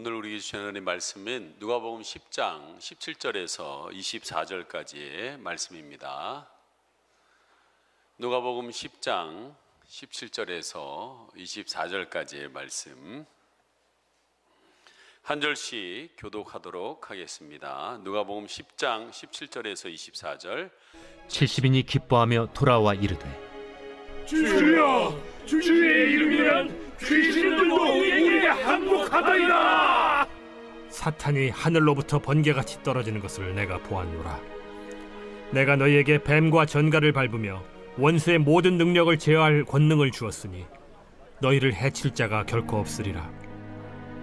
오늘 우리 주신 하나님 말씀은 누가복음 10장 17절에서 24절까지의 말씀입니다. 누가복음 10장 17절에서 24절까지의 말씀 한 절씩 교독하도록 하겠습니다. 누가복음 10장 17절에서 24절 70인이 기뻐하며 돌아와 이르되 주여, 주의 이름이란 귀신들도 우리에게 항복하더이다. 사탄이 하늘로부터 번개같이 떨어지는 것을 내가 보았노라. 내가 너희에게 뱀과 전갈을 밟으며 원수의 모든 능력을 제어할 권능을 주었으니 너희를 해칠 자가 결코 없으리라.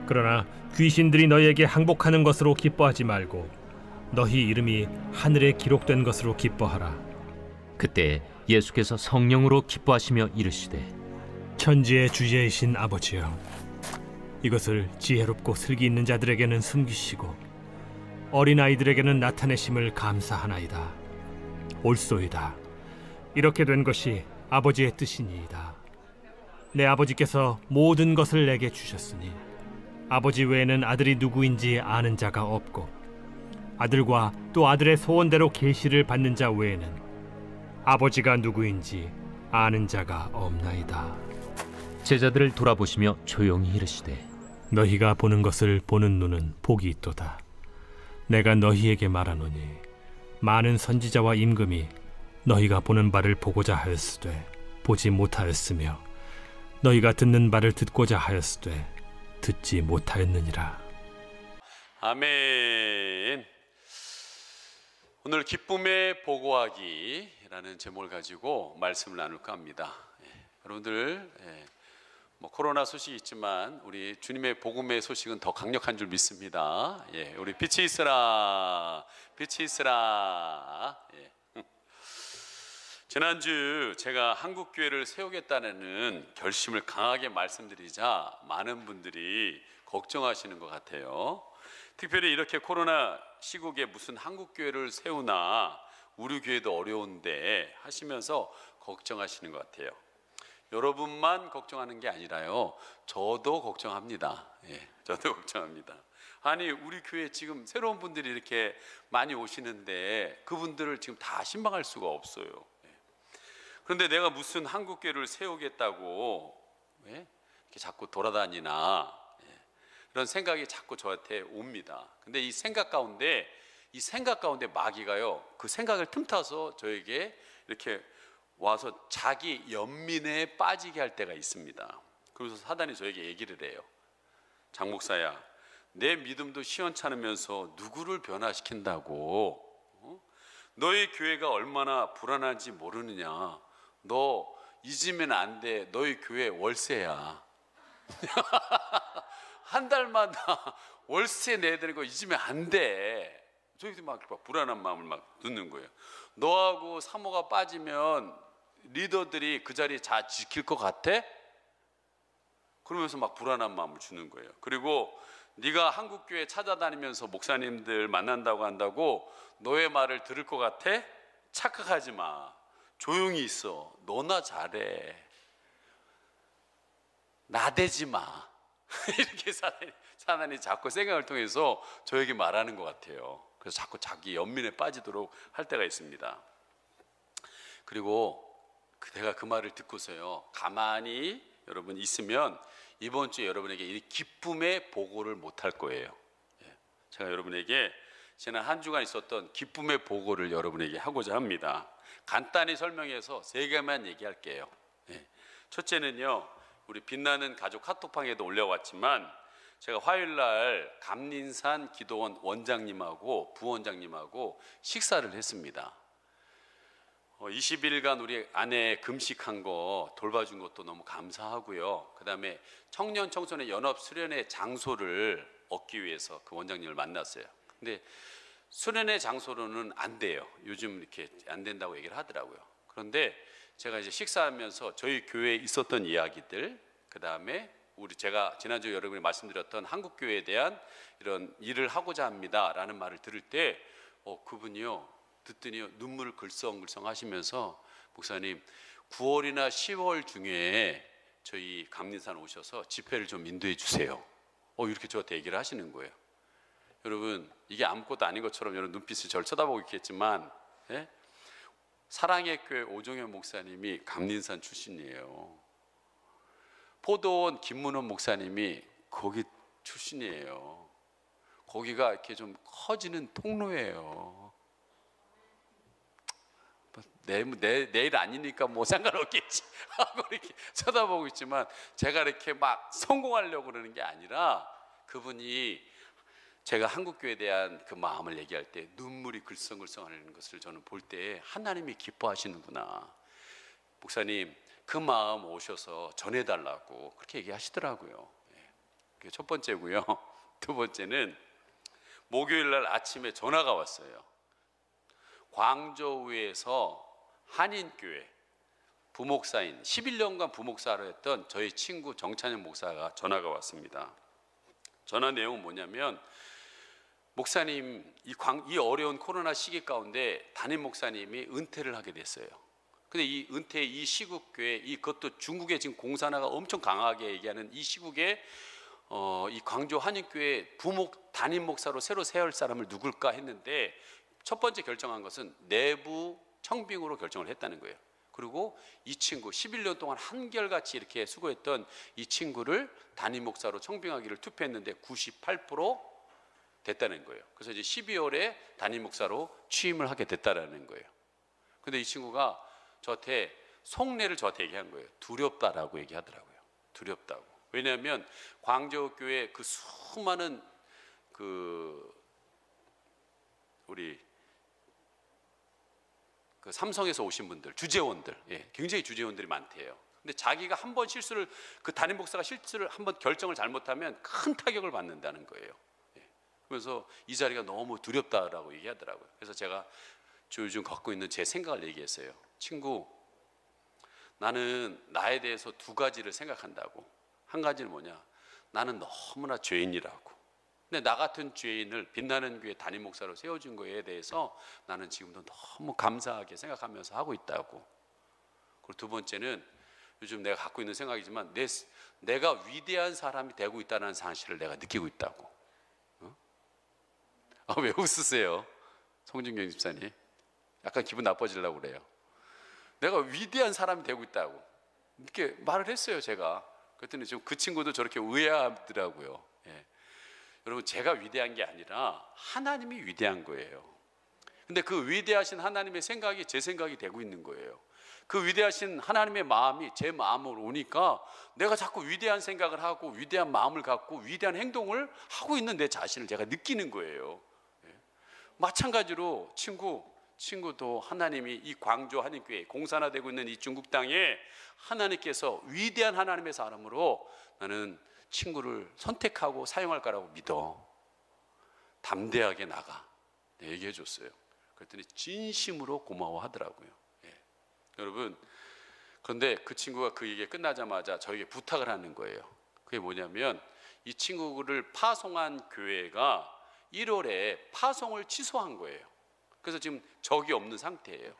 그러나 귀신들이 너희에게 항복하는 것으로 기뻐하지 말고 너희 이름이 하늘에 기록된 것으로 기뻐하라. 그때 예수께서 성령으로 기뻐하시며 이르시되 천지의 주제이신 아버지여, 이것을 지혜롭고 슬기 있는 자들에게는 숨기시고 어린아이들에게는 나타내심을 감사하나이다. 옳소이다. 이렇게 된 것이 아버지의 뜻이니이다. 내 아버지께서 모든 것을 내게 주셨으니 아버지 외에는 아들이 누구인지 아는 자가 없고 아들과 또 아들의 소원대로 계시를 받는 자 외에는 아버지가 누구인지 아는 자가 없나이다. 제자들을 돌아보시며 조용히 이르시되 너희가 보는 것을 보는 눈은 복이 있도다. 내가 너희에게 말하노니 많은 선지자와 임금이 너희가 보는 바를 보고자 하였으되 보지 못하였으며 너희가 듣는 바를 듣고자 하였으되 듣지 못하였느니라. 아멘. 오늘 기쁨의 보고하기라는 제목을 가지고 말씀을 나눌까 합니다. 여러분들 코로나 소식이 있지만 우리 주님의 복음의 소식은 더 강력한 줄 믿습니다. 우리 빛이 있으라, 빛이 있으라. 지난주 제가 한국교회를 세우겠다는 결심을 강하게 말씀드리자 많은 분들이 걱정하시는 것 같아요. 특별히 이렇게 코로나 시국에 무슨 한국교회를 세우나 우리 교회도 어려운데 하시면서 걱정하시는 것 같아요. 여러분만 걱정하는 게 아니라요, 저도 걱정합니다. 저도 걱정합니다. 아니, 우리 교회 지금 새로운 분들이 이렇게 많이 오시는데 그분들을 지금 다 신방할 수가 없어요. 그런데 내가 무슨 한국교회를 세우겠다고 이렇게 자꾸 돌아다니나, 그런 생각이 자꾸 저한테 옵니다. 근데 이 생각 가운데 마귀가요, 그 생각을 틈타서 저에게 이렇게 와서 자기 연민에 빠지게 할 때가 있습니다. 그래서 사단이 저에게 얘기를 해요. 장 목사야, 내 믿음도 시원찮으면서 누구를 변화시킨다고? 너희 교회가 얼마나 불안한지 모르느냐? 너 잊으면 안 돼. 너희 교회 월세야. 한 달마다 월세 내야 되는 거 잊으면 안 돼. 저희도 막 불안한 마음을 막 듣는 거예요. 너하고 사모가 빠지면 리더들이 그 자리 잘 지킬 것 같아? 그러면서 막 불안한 마음을 주는 거예요. 그리고 네가 한국교회 찾아다니면서 목사님들 만난다고 한다고 너의 말을 들을 것 같아? 착각하지 마. 조용히 있어. 너나 잘해. 나대지 마. 이렇게 사단이 자꾸 생각을 통해서 저에게 말하는 것 같아요. 그래서 자꾸 자기 연민에 빠지도록 할 때가 있습니다. 그리고 내가 그 말을 듣고서요, 가만히 여러분 있으면 이번 주에 여러분에게 이 기쁨의 보고를 못할 거예요. 제가 여러분에게 지난 한 주간 있었던 기쁨의 보고를 여러분에게 하고자 합니다. 간단히 설명해서 세 개만 얘기할게요. 첫째는요, 우리 빛나는 가족 카톡방에도 올려왔지만 제가 화요일날 감린산 기도원 원장님하고 부원장님하고 식사를 했습니다. 20일간 우리 아내 금식한 거 돌봐준 것도 너무 감사하고요. 그 다음에 청년 청소년 연합 수련회 장소를 얻기 위해서 그 원장님을 만났어요. 근데 수련회 장소로는 안 돼요. 요즘 이렇게 안 된다고 얘기를 하더라고요. 그런데 제가 이제 식사하면서 저희 교회에 있었던 이야기들, 그 다음에 제가 지난주 여러분이 말씀드렸던 한국교회에 대한 이런 일을 하고자 합니다라는 말을 들을 때 그분이요, 듣더니요, 눈물을 글썽글썽 하시면서 목사님 9월이나 10월 중에 저희 감린산 오셔서 집회를 좀 인도해 주세요. 이렇게 저한테 얘기를 하시는 거예요. 여러분, 이게 아무것도 아닌 것처럼 여러분 눈빛을 저를 쳐다보고 있겠지만, 예? 사랑의 교회 오종현 목사님이 감린산 출신이에요. 포도원 김문원 목사님이 거기 출신이에요. 거기가 이렇게 좀 커지는 통로예요. 내일 아니니까 뭐 상관없겠지 하고 이렇게 쳐다보고 있지만, 제가 이렇게 막 성공하려고 그러는 게 아니라, 그분이 제가 한국교회에 대한 그 마음을 얘기할 때 눈물이 글썽글썽하는 것을 저는 볼 때 하나님이 기뻐하시는구나. 목사님, 그 마음 오셔서 전해달라고 그렇게 얘기하시더라고요. 그게 첫 번째고요. 두 번째는 목요일 날 아침에 전화가 왔어요. 광저우에서 한인교회 부목사인 11년간 부목사를 했던 저희 친구 정찬현 목사가 전화가 왔습니다. 전화 내용은 뭐냐면, 목사님, 이 어려운 코로나 시기 가운데 담임 목사님이 은퇴를 하게 됐어요. 근데 이 은퇴, 이 시국교회, 그것도 중국에 지금 공산화가 엄청 강하게 얘기하는 이 시국에 이 광주 한인교회 담임 목사로 새로 세울 사람을 누굴까 했는데, 첫 번째 결정한 것은 내부 청빙으로 결정을 했다는 거예요. 그리고 이 친구 11년 동안 한결같이 이렇게 수고했던 이 친구를 담임 목사로 청빙하기를 투표했는데 98% 됐다는 거예요. 그래서 이제 12월에 담임 목사로 취임을 하게 됐다라는 거예요. 근데 이 친구가 저한테 속내를 저한테 얘기한 거예요. 두렵다라고 얘기하더라고요. 두렵다고. 왜냐하면 광저우교회 그 수많은 우리 삼성에서 오신 분들, 주재원들, 굉장히 주재원들이 많대요. 근데 자기가 한 번 실수를, 그 담임 목사가 실수를 한번 결정을 잘못하면 큰 타격을 받는다는 거예요. 그래서 이 자리가 너무 두렵다라고 얘기하더라고요. 그래서 제가 요즘 갖고 있는 제 생각을 얘기했어요. 친구, 나는 나에 대해서 두 가지를 생각한다고. 한 가지는 뭐냐, 나는 너무나 죄인이라고. 근데 나 같은 죄인을 빛나는 교회 담임 목사로 세워준 거에 대해서 나는 지금도 너무 감사하게 생각하면서 하고 있다고. 그리고 두 번째는 요즘 내가 갖고 있는 생각이지만, 내가 위대한 사람이 되고 있다는 사실을 내가 느끼고 있다고. 왜 웃으세요? 송준경 집사님, 약간 기분 나빠지려고 그래요. 내가 위대한 사람이 되고 있다고 이렇게 말을 했어요, 제가. 그랬더니 지금 그 친구도 저렇게 의아하더라고요. 여러분, 제가 위대한 게 아니라 하나님이 위대한 거예요. 근데 그 위대하신 하나님의 생각이 제 생각이 되고 있는 거예요. 그 위대하신 하나님의 마음이 제 마음으로 오니까 내가 자꾸 위대한 생각을 하고 위대한 마음을 갖고 위대한 행동을 하고 있는 내 자신을 제가 느끼는 거예요. 마찬가지로 친구도 하나님이 이 광주 한인교회 공산화되고 있는 이 중국 땅에 하나님께서 위대한 하나님의 사람으로 나는 친구를 선택하고 사용할 거라고 믿어. 담대하게 나가. 얘기해 줬어요. 그랬더니 진심으로 고마워하더라고요. 여러분, 그런데 그 친구가 그 얘기 끝나자마자 저에게 부탁을 하는 거예요. 그게 뭐냐면, 이 친구를 파송한 교회가 1월에 파송을 취소한 거예요. 그래서 지금 적이 없는 상태예요.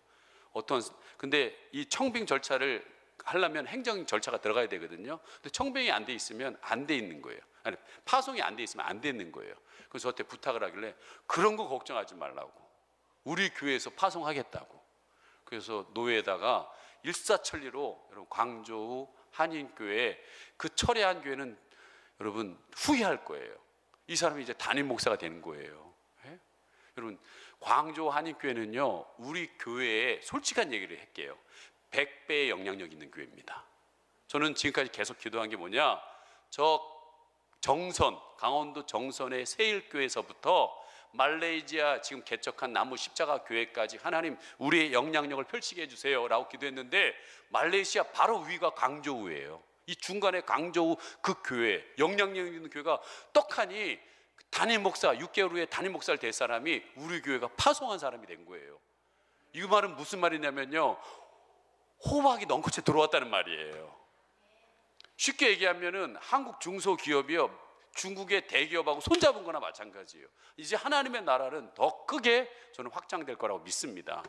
근데 이 청빙 절차를 하려면 행정 절차가 들어가야 되거든요. 근데 청빙이 안 돼 있으면 안 돼 있는 거예요. 아니, 파송이 안 돼 있으면 안 되는 거예요. 그래서 저한테 부탁을 하길래 그런 거 걱정하지 말라고. 우리 교회에서 파송하겠다고. 그래서 노회에다가 일사천리로 여러분 광저우 한인교회 그 철회한 교회는 여러분 후회할 거예요. 이 사람이 이제 담임 목사가 되는 거예요. 예? 여러분, 광저우 한인교회는요, 우리 교회에 솔직한 얘기를 할게요. 100배의 영향력 있는 교회입니다. 저는 지금까지 계속 기도한 게 뭐냐, 저 정선, 강원도 정선의 세일교회에서부터 말레이시아 지금 개척한 나무 십자가 교회까지 하나님 우리의 영향력을 펼치게 해주세요 라고 기도했는데, 말레이시아 바로 위가 광저우예요. 이 중간에 광저우 그 교회, 영향력 있는 교회가 떡하니 담임 목사, 6개월 후에 담임 목사를 될 사람이 우리 교회가 파송한 사람이 된 거예요. 이 말은 무슨 말이냐면요, 호박이 넝쿨째 들어왔다는 말이에요. 쉽게 얘기하면은 한국 중소기업이요, 중국의 대기업하고 손잡은 거나 마찬가지예요. 이제 하나님의 나라는 더 크게 저는 확장될 거라고 믿습니다.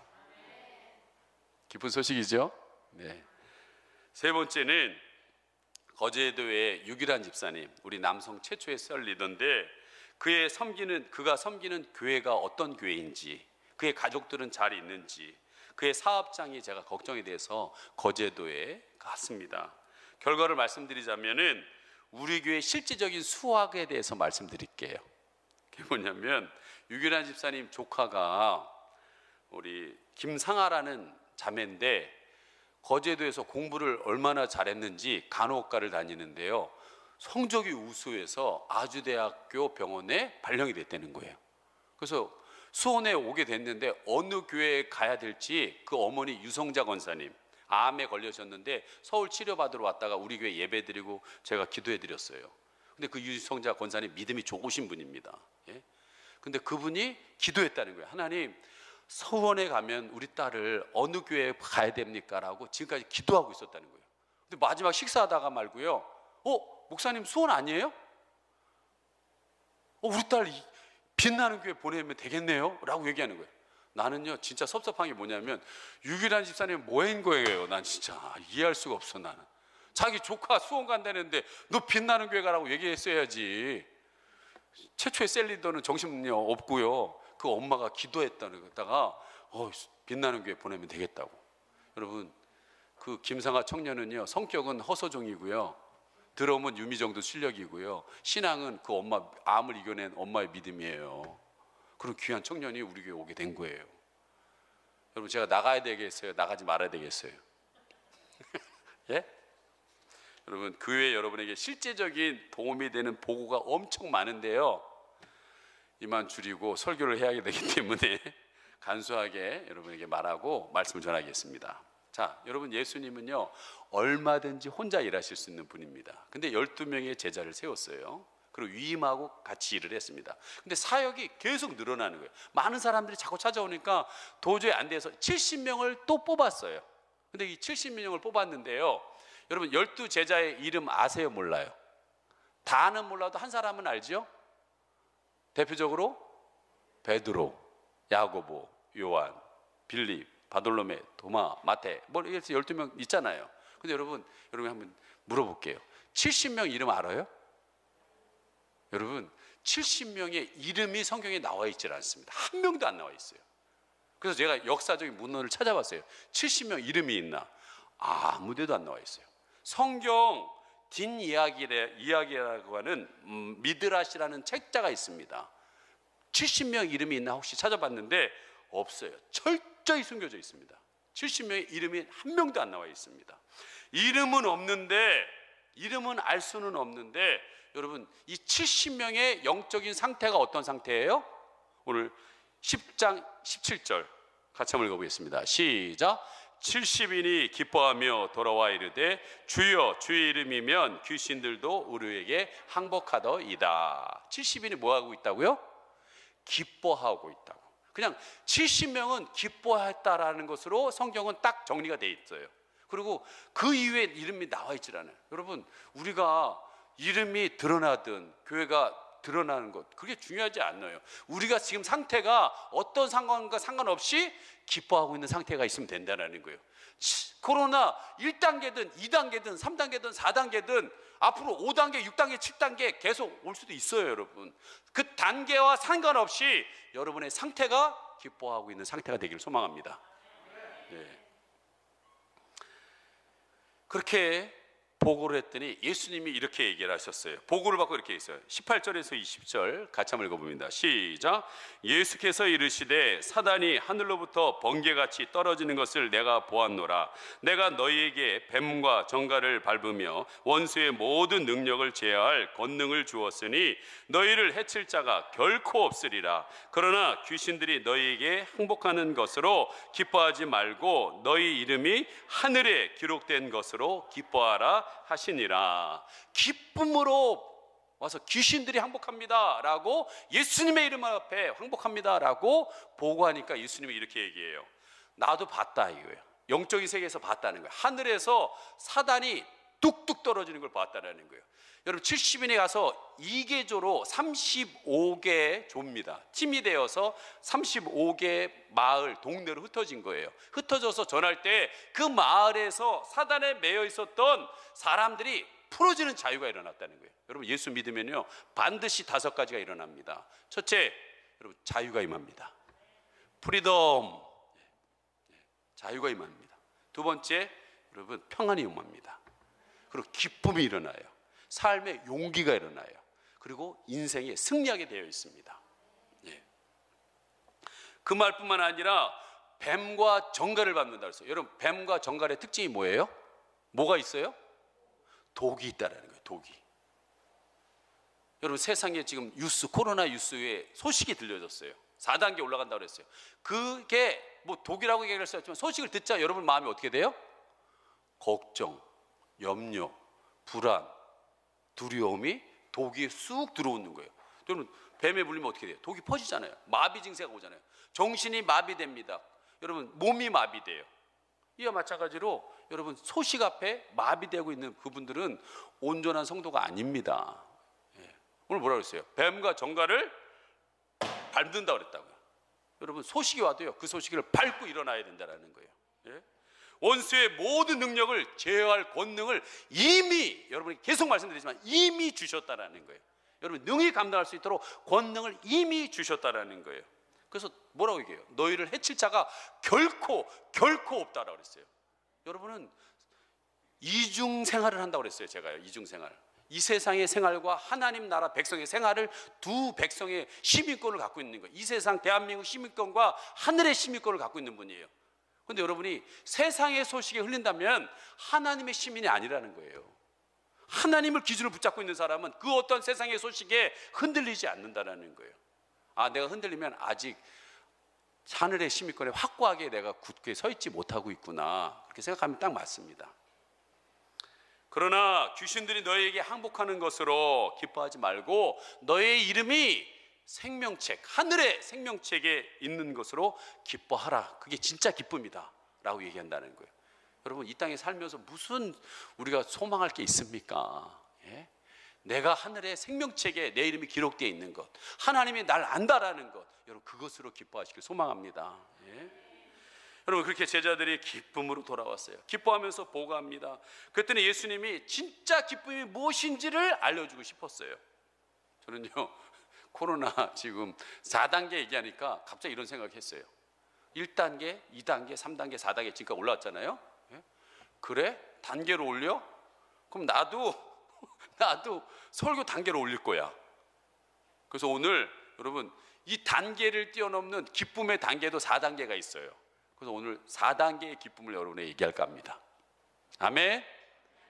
기쁜 소식이죠? 네. 세 번째는 거제도의 유기란 집사님, 우리 남성 최초의 썰 리더인데 그가 섬기는 교회가 어떤 교회인지, 그의 가족들은 잘 있는지, 그의 사업장이 제가 걱정이 돼서 거제도에 갔습니다. 결과를 말씀드리자면은 우리 교회 실질적인 수확에 대해서 말씀드릴게요. 그게 뭐냐면 유기란 집사님 조카가 우리 김상아라는 자매인데 거제도에서 공부를 얼마나 잘했는지 간호학과를 다니는데요. 성적이 우수해서 아주대학교 병원에 발령이 됐다는 거예요. 그래서 수원에 오게 됐는데 어느 교회에 가야 될지 그 어머니 유성자 권사님 암에 걸려셨는데 서울 치료받으러 왔다가 우리 교회 예배드리고 제가 기도해드렸어요. 근데 그 유성자 권사님 믿음이 좋으신 분입니다. 예? 근데 그분이 기도했다는 거예요. 하나님, 서원에 가면 우리 딸을 어느 교회에 가야 됩니까? 라고 지금까지 기도하고 있었다는 거예요. 근데 마지막 식사하다가 말고요, 목사님 수원 아니에요? 우리 딸 빛나는 교회 보내면 되겠네요? 라고 얘기하는 거예요. 나는요 진짜 섭섭한 게 뭐냐면 유기란 집사님 뭐인 거예요. 난 진짜 이해할 수가 없어. 나는 자기 조카 수원 간다는데 너 빛나는 교회 가라고 얘기했어야지. 최초의 셀리더는 정신이 없고요, 그 엄마가 기도했다는 거다가 빛나는 교회 보내면 되겠다고. 여러분, 그 김상아 청년은요 성격은 허소종이고요, 들어오면 유미정도 실력이고요, 신앙은 그 엄마 암을 이겨낸 엄마의 믿음이에요. 그런 귀한 청년이 우리 교회 오게 된 거예요. 여러분, 제가 나가야 되겠어요? 나가지 말아야 되겠어요? 예? 여러분, 교회 여러분에게 실제적인 도움이 되는 보고가 엄청 많은데요, 이만 줄이고 설교를 해야 되기 때문에 간소하게 여러분에게 말하고 말씀을 전하겠습니다. 자, 여러분, 예수님은요 얼마든지 혼자 일하실 수 있는 분입니다. 근데 12명의 제자를 세웠어요. 그리고 위임하고 같이 일을 했습니다. 근데 사역이 계속 늘어나는 거예요. 많은 사람들이 자꾸 찾아오니까 도저히 안 돼서 70명을 또 뽑았어요. 근데 이 70명을 뽑았는데요, 여러분 12제자의 이름 아세요? 몰라요? 다는 몰라도 한 사람은 알죠? 대표적으로 베드로, 야고보, 요한, 빌립, 바돌로메, 도마, 마태, 이렇게 12명 있잖아요. 근데 여러분 한번 물어볼게요. 70명 이름 알아요? 여러분, 70명의 이름이 성경에 나와 있질 않습니다. 한 명도 안 나와 있어요. 그래서 제가 역사적인 문헌을 찾아봤어요. 70명 이름이 있나? 아무 데도 안 나와 있어요. 성경 뒷이야기라고 하는 미드라시라는 책자가 있습니다. 70명 이름이 있나 혹시 찾아봤는데 없어요. 철저히 숨겨져 있습니다. 70명의 이름이 한 명도 안 나와 있습니다. 이름은 알 수는 없는데 여러분, 이 70명의 영적인 상태가 어떤 상태예요? 오늘 10장 17절 같이 한번 읽어보겠습니다. 시작. 70인이 기뻐하며 돌아와 이르되 주여, 주의 이름이면 귀신들도 우리에게 항복하더이다. 70인이 뭐하고 있다고요? 기뻐하고 있다고. 그냥 70명은 기뻐했다라는 것으로 성경은 딱 정리가 돼 있어요. 그리고 그 이후에 이름이 나와 있질 않아요. 여러분, 우리가 이름이 드러나든 교회가 드러나는 것, 그게 중요하지 않아요. 우리가 지금 상태가 어떤 상관과 상관없이 기뻐하고 있는 상태가 있으면 된다는 거예요. 코로나 1단계든 2단계든 3단계든 4단계든 앞으로 5단계, 6단계, 7단계 계속 올 수도 있어요. 여러분, 그 단계와 상관없이 여러분의 상태가 기뻐하고 있는 상태가 되기를 소망합니다. 네. 그렇게 보고를 했더니 예수님이 이렇게 얘기를 하셨어요. 보고를 받고 이렇게 있어요. 18절에서 20절 같이 한번 읽어봅니다. 시작. 예수께서 이르시되 사단이 하늘로부터 번개같이 떨어지는 것을 내가 보았노라. 내가 너희에게 뱀과 정갈을 밟으며 원수의 모든 능력을 제어할 권능을 주었으니 너희를 해칠 자가 결코 없으리라. 그러나 귀신들이 너희에게 항복하는 것으로 기뻐하지 말고 너희 이름이 하늘에 기록된 것으로 기뻐하라 하시니라. 기쁨으로 와서 귀신들이 항복합니다 라고, 예수님의 이름 앞에 항복합니다 라고 보고하니까 예수님이 이렇게 얘기해요. 나도 봤다 이거예요. 영적인 세계에서 봤다는 거예요. 하늘에서 사단이 뚝뚝 떨어지는 걸 봤다는 거예요. 여러분, 70인에 가서 2개조로 35개 조입니다. 팀이 되어서 35개 마을, 동네로 흩어진 거예요. 흩어져서 전할 때 그 마을에서 사단에 매여 있었던 사람들이 풀어지는 자유가 일어났다는 거예요. 여러분 예수 믿으면요 반드시 5가지가 일어납니다. 첫째, 여러분 자유가 임합니다. 프리덤, 자유가 임합니다. 두 번째, 여러분 평안이 임합니다. 그리고 기쁨이 일어나요. 삶의 용기가 일어나요. 그리고 인생에 승리하게 되어 있습니다. 예. 그 말뿐만 아니라 뱀과 정갈을 밟는다 그랬어요. 여러분 뱀과 정갈의 특징이 뭐예요? 뭐가 있어요? 독이 있다라는 거예요. 독이. 여러분 세상에 지금 뉴스, 코로나 뉴스에 소식이 들려졌어요. 4단계 올라간다고 그랬어요. 그게 뭐 독이라고 얘기를 했지만 소식을 듣자 여러분 마음이 어떻게 돼요? 걱정, 염려, 불안, 두려움이 독이 쑥 들어오는 거예요. 여러분 뱀에 물리면 어떻게 돼요? 독이 퍼지잖아요. 마비 증세가 오잖아요. 정신이 마비됩니다. 여러분 몸이 마비돼요. 이와 마찬가지로 여러분 소식 앞에 마비되고 있는 그분들은 온전한 성도가 아닙니다. 예. 오늘 뭐라고 했어요? 뱀과 정갈을 밟는다고 그랬다고요. 여러분 소식이 와도요 그 소식을 밟고 일어나야 된다는 거예요. 예? 원수의 모든 능력을 제어할 권능을 이미 여러분이 계속 말씀드리지만 이미 주셨다라는 거예요. 여러분 능히 감당할 수 있도록 권능을 이미 주셨다라는 거예요. 그래서 뭐라고 얘기해요? 너희를 해칠 자가 결코 없다라고 그랬어요. 여러분은 이중 생활을 한다고 그랬어요. 제가요 이중 생활. 이 세상의 생활과 하나님 나라 백성의 생활을 두 백성의 시민권을 갖고 있는 거예요. 이 세상 대한민국 시민권과 하늘의 시민권을 갖고 있는 분이에요. 그런데 여러분이 세상의 소식에 흘린다면 하나님의 시민이 아니라는 거예요. 하나님을 기준으로 붙잡고 있는 사람은 그 어떤 세상의 소식에 흔들리지 않는다는 거예요. 아, 내가 흔들리면 아직 하늘의 시민권에 확고하게 내가 굳게 서 있지 못하고 있구나. 그렇게 생각하면 딱 맞습니다. 그러나 귀신들이 너희에게 항복하는 것으로 기뻐하지 말고 너의 이름이 생명책, 하늘의 생명책에 있는 것으로 기뻐하라. 그게 진짜 기쁨이다 라고 얘기한다는 거예요. 여러분 이 땅에 살면서 무슨 우리가 소망할 게 있습니까? 예? 내가 하늘의 생명책에 내 이름이 기록되어 있는 것, 하나님이 날 안다라는 것, 여러분 그것으로 기뻐하시길 소망합니다. 예? 여러분 그렇게 제자들이 기쁨으로 돌아왔어요. 기뻐하면서 보고합니다. 그랬더니 예수님이 진짜 기쁨이 무엇인지를 알려주고 싶었어요. 저는요 코로나 지금 4단계 얘기하니까 갑자기 이런 생각했어요. 1단계, 2단계, 3단계, 4단계 지금까지 올라왔잖아요. 예? 그래? 단계로 올려? 그럼 나도 설교 단계로 올릴 거야. 그래서 오늘 여러분 이 단계를 뛰어넘는 기쁨의 단계도 4단계가 있어요. 그래서 오늘 4단계의 기쁨을 여러분에게 얘기할까 합니다. 아멘.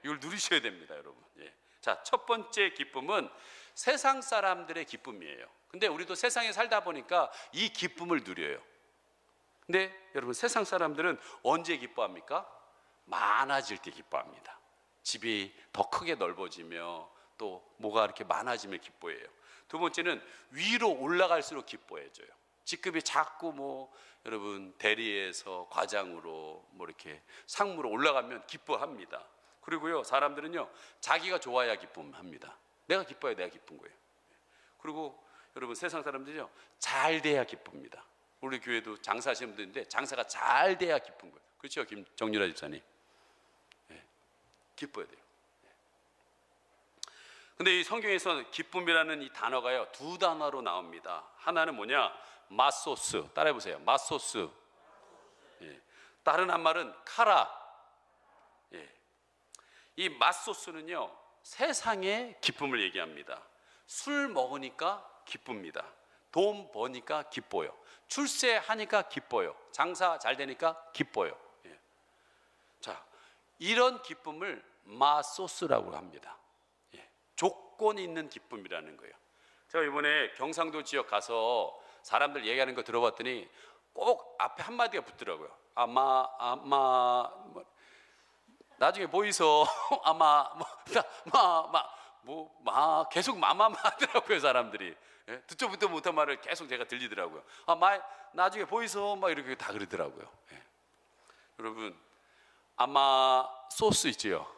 이걸 누리셔야 됩니다, 여러분. 예. 자, 첫 번째 기쁨은 세상 사람들의 기쁨이에요. 근데 우리도 세상에 살다 보니까 이 기쁨을 누려요. 근데 여러분 세상 사람들은 언제 기뻐합니까? 많아질 때 기뻐합니다. 집이 더 크게 넓어지며 또 뭐가 이렇게 많아지면 기뻐해요. 두 번째는 위로 올라갈수록 기뻐해져요. 직급이 자꾸 뭐 여러분 대리에서 과장으로 뭐 이렇게 상무로 올라가면 기뻐합니다. 그리고요 사람들은요 자기가 좋아야 기쁨합니다. 내가 기뻐야 내가 기쁜 거예요. 그리고 여러분 세상 사람들이요 잘 돼야 기쁩니다. 우리 교회도 장사하시는 분들인데 장사가 잘 돼야 기쁜 거예요. 그렇죠, 정유라 집사님? 네. 기뻐야 돼요. 근데 이 성경에서 기쁨이라는 이 단어가요 두 단어로 나옵니다. 하나는 뭐냐? 마소스. 따라해보세요. 마소스. 예. 다른 한 말은 카라. 예. 이 마소스는요 세상의 기쁨을 얘기합니다. 술 먹으니까 기쁩니다. 돈 버니까 기뻐요. 출세하니까 기뻐요. 장사 잘 되니까 기뻐요. 예. 자, 이런 기쁨을 마소스라고 합니다. 예. 조건이 있는 기쁨이라는 거예요. 제가 이번에 경상도 지역 가서 사람들 얘기하는 거 들어봤더니 꼭 앞에 한마디가 붙더라고요. 나중에 보이소. 계속 마마마 하더라고요, 사람들이. 예? 듣도 보도 못한 말을 계속 제가 들리더라고요. 나중에 보이소. 막 이렇게 다 그러더라고요. 예. 여러분, 아마 소스 있지요?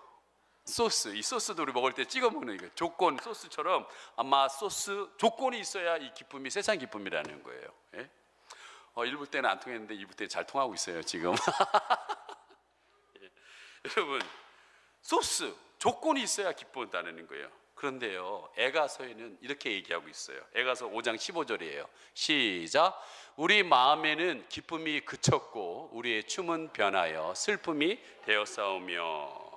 소스, 이 소스도 우리 먹을 때 찍어 먹는 이거 조건 소스처럼 아마 소스 조건이 있어야 이 기쁨이 세상 기쁨이라는 거예요. 예? 1부 때는 안 통했는데 2부 때 잘 통하고 있어요 지금. 예. 여러분 소스 조건이 있어야 기뻐한다는 거예요. 그런데요, 에가서에는 이렇게 얘기하고 있어요. 에가서 5장 15절이에요. 시작. 우리 마음에는 기쁨이 그쳤고 우리의 춤은 변하여 슬픔이 되었사오며.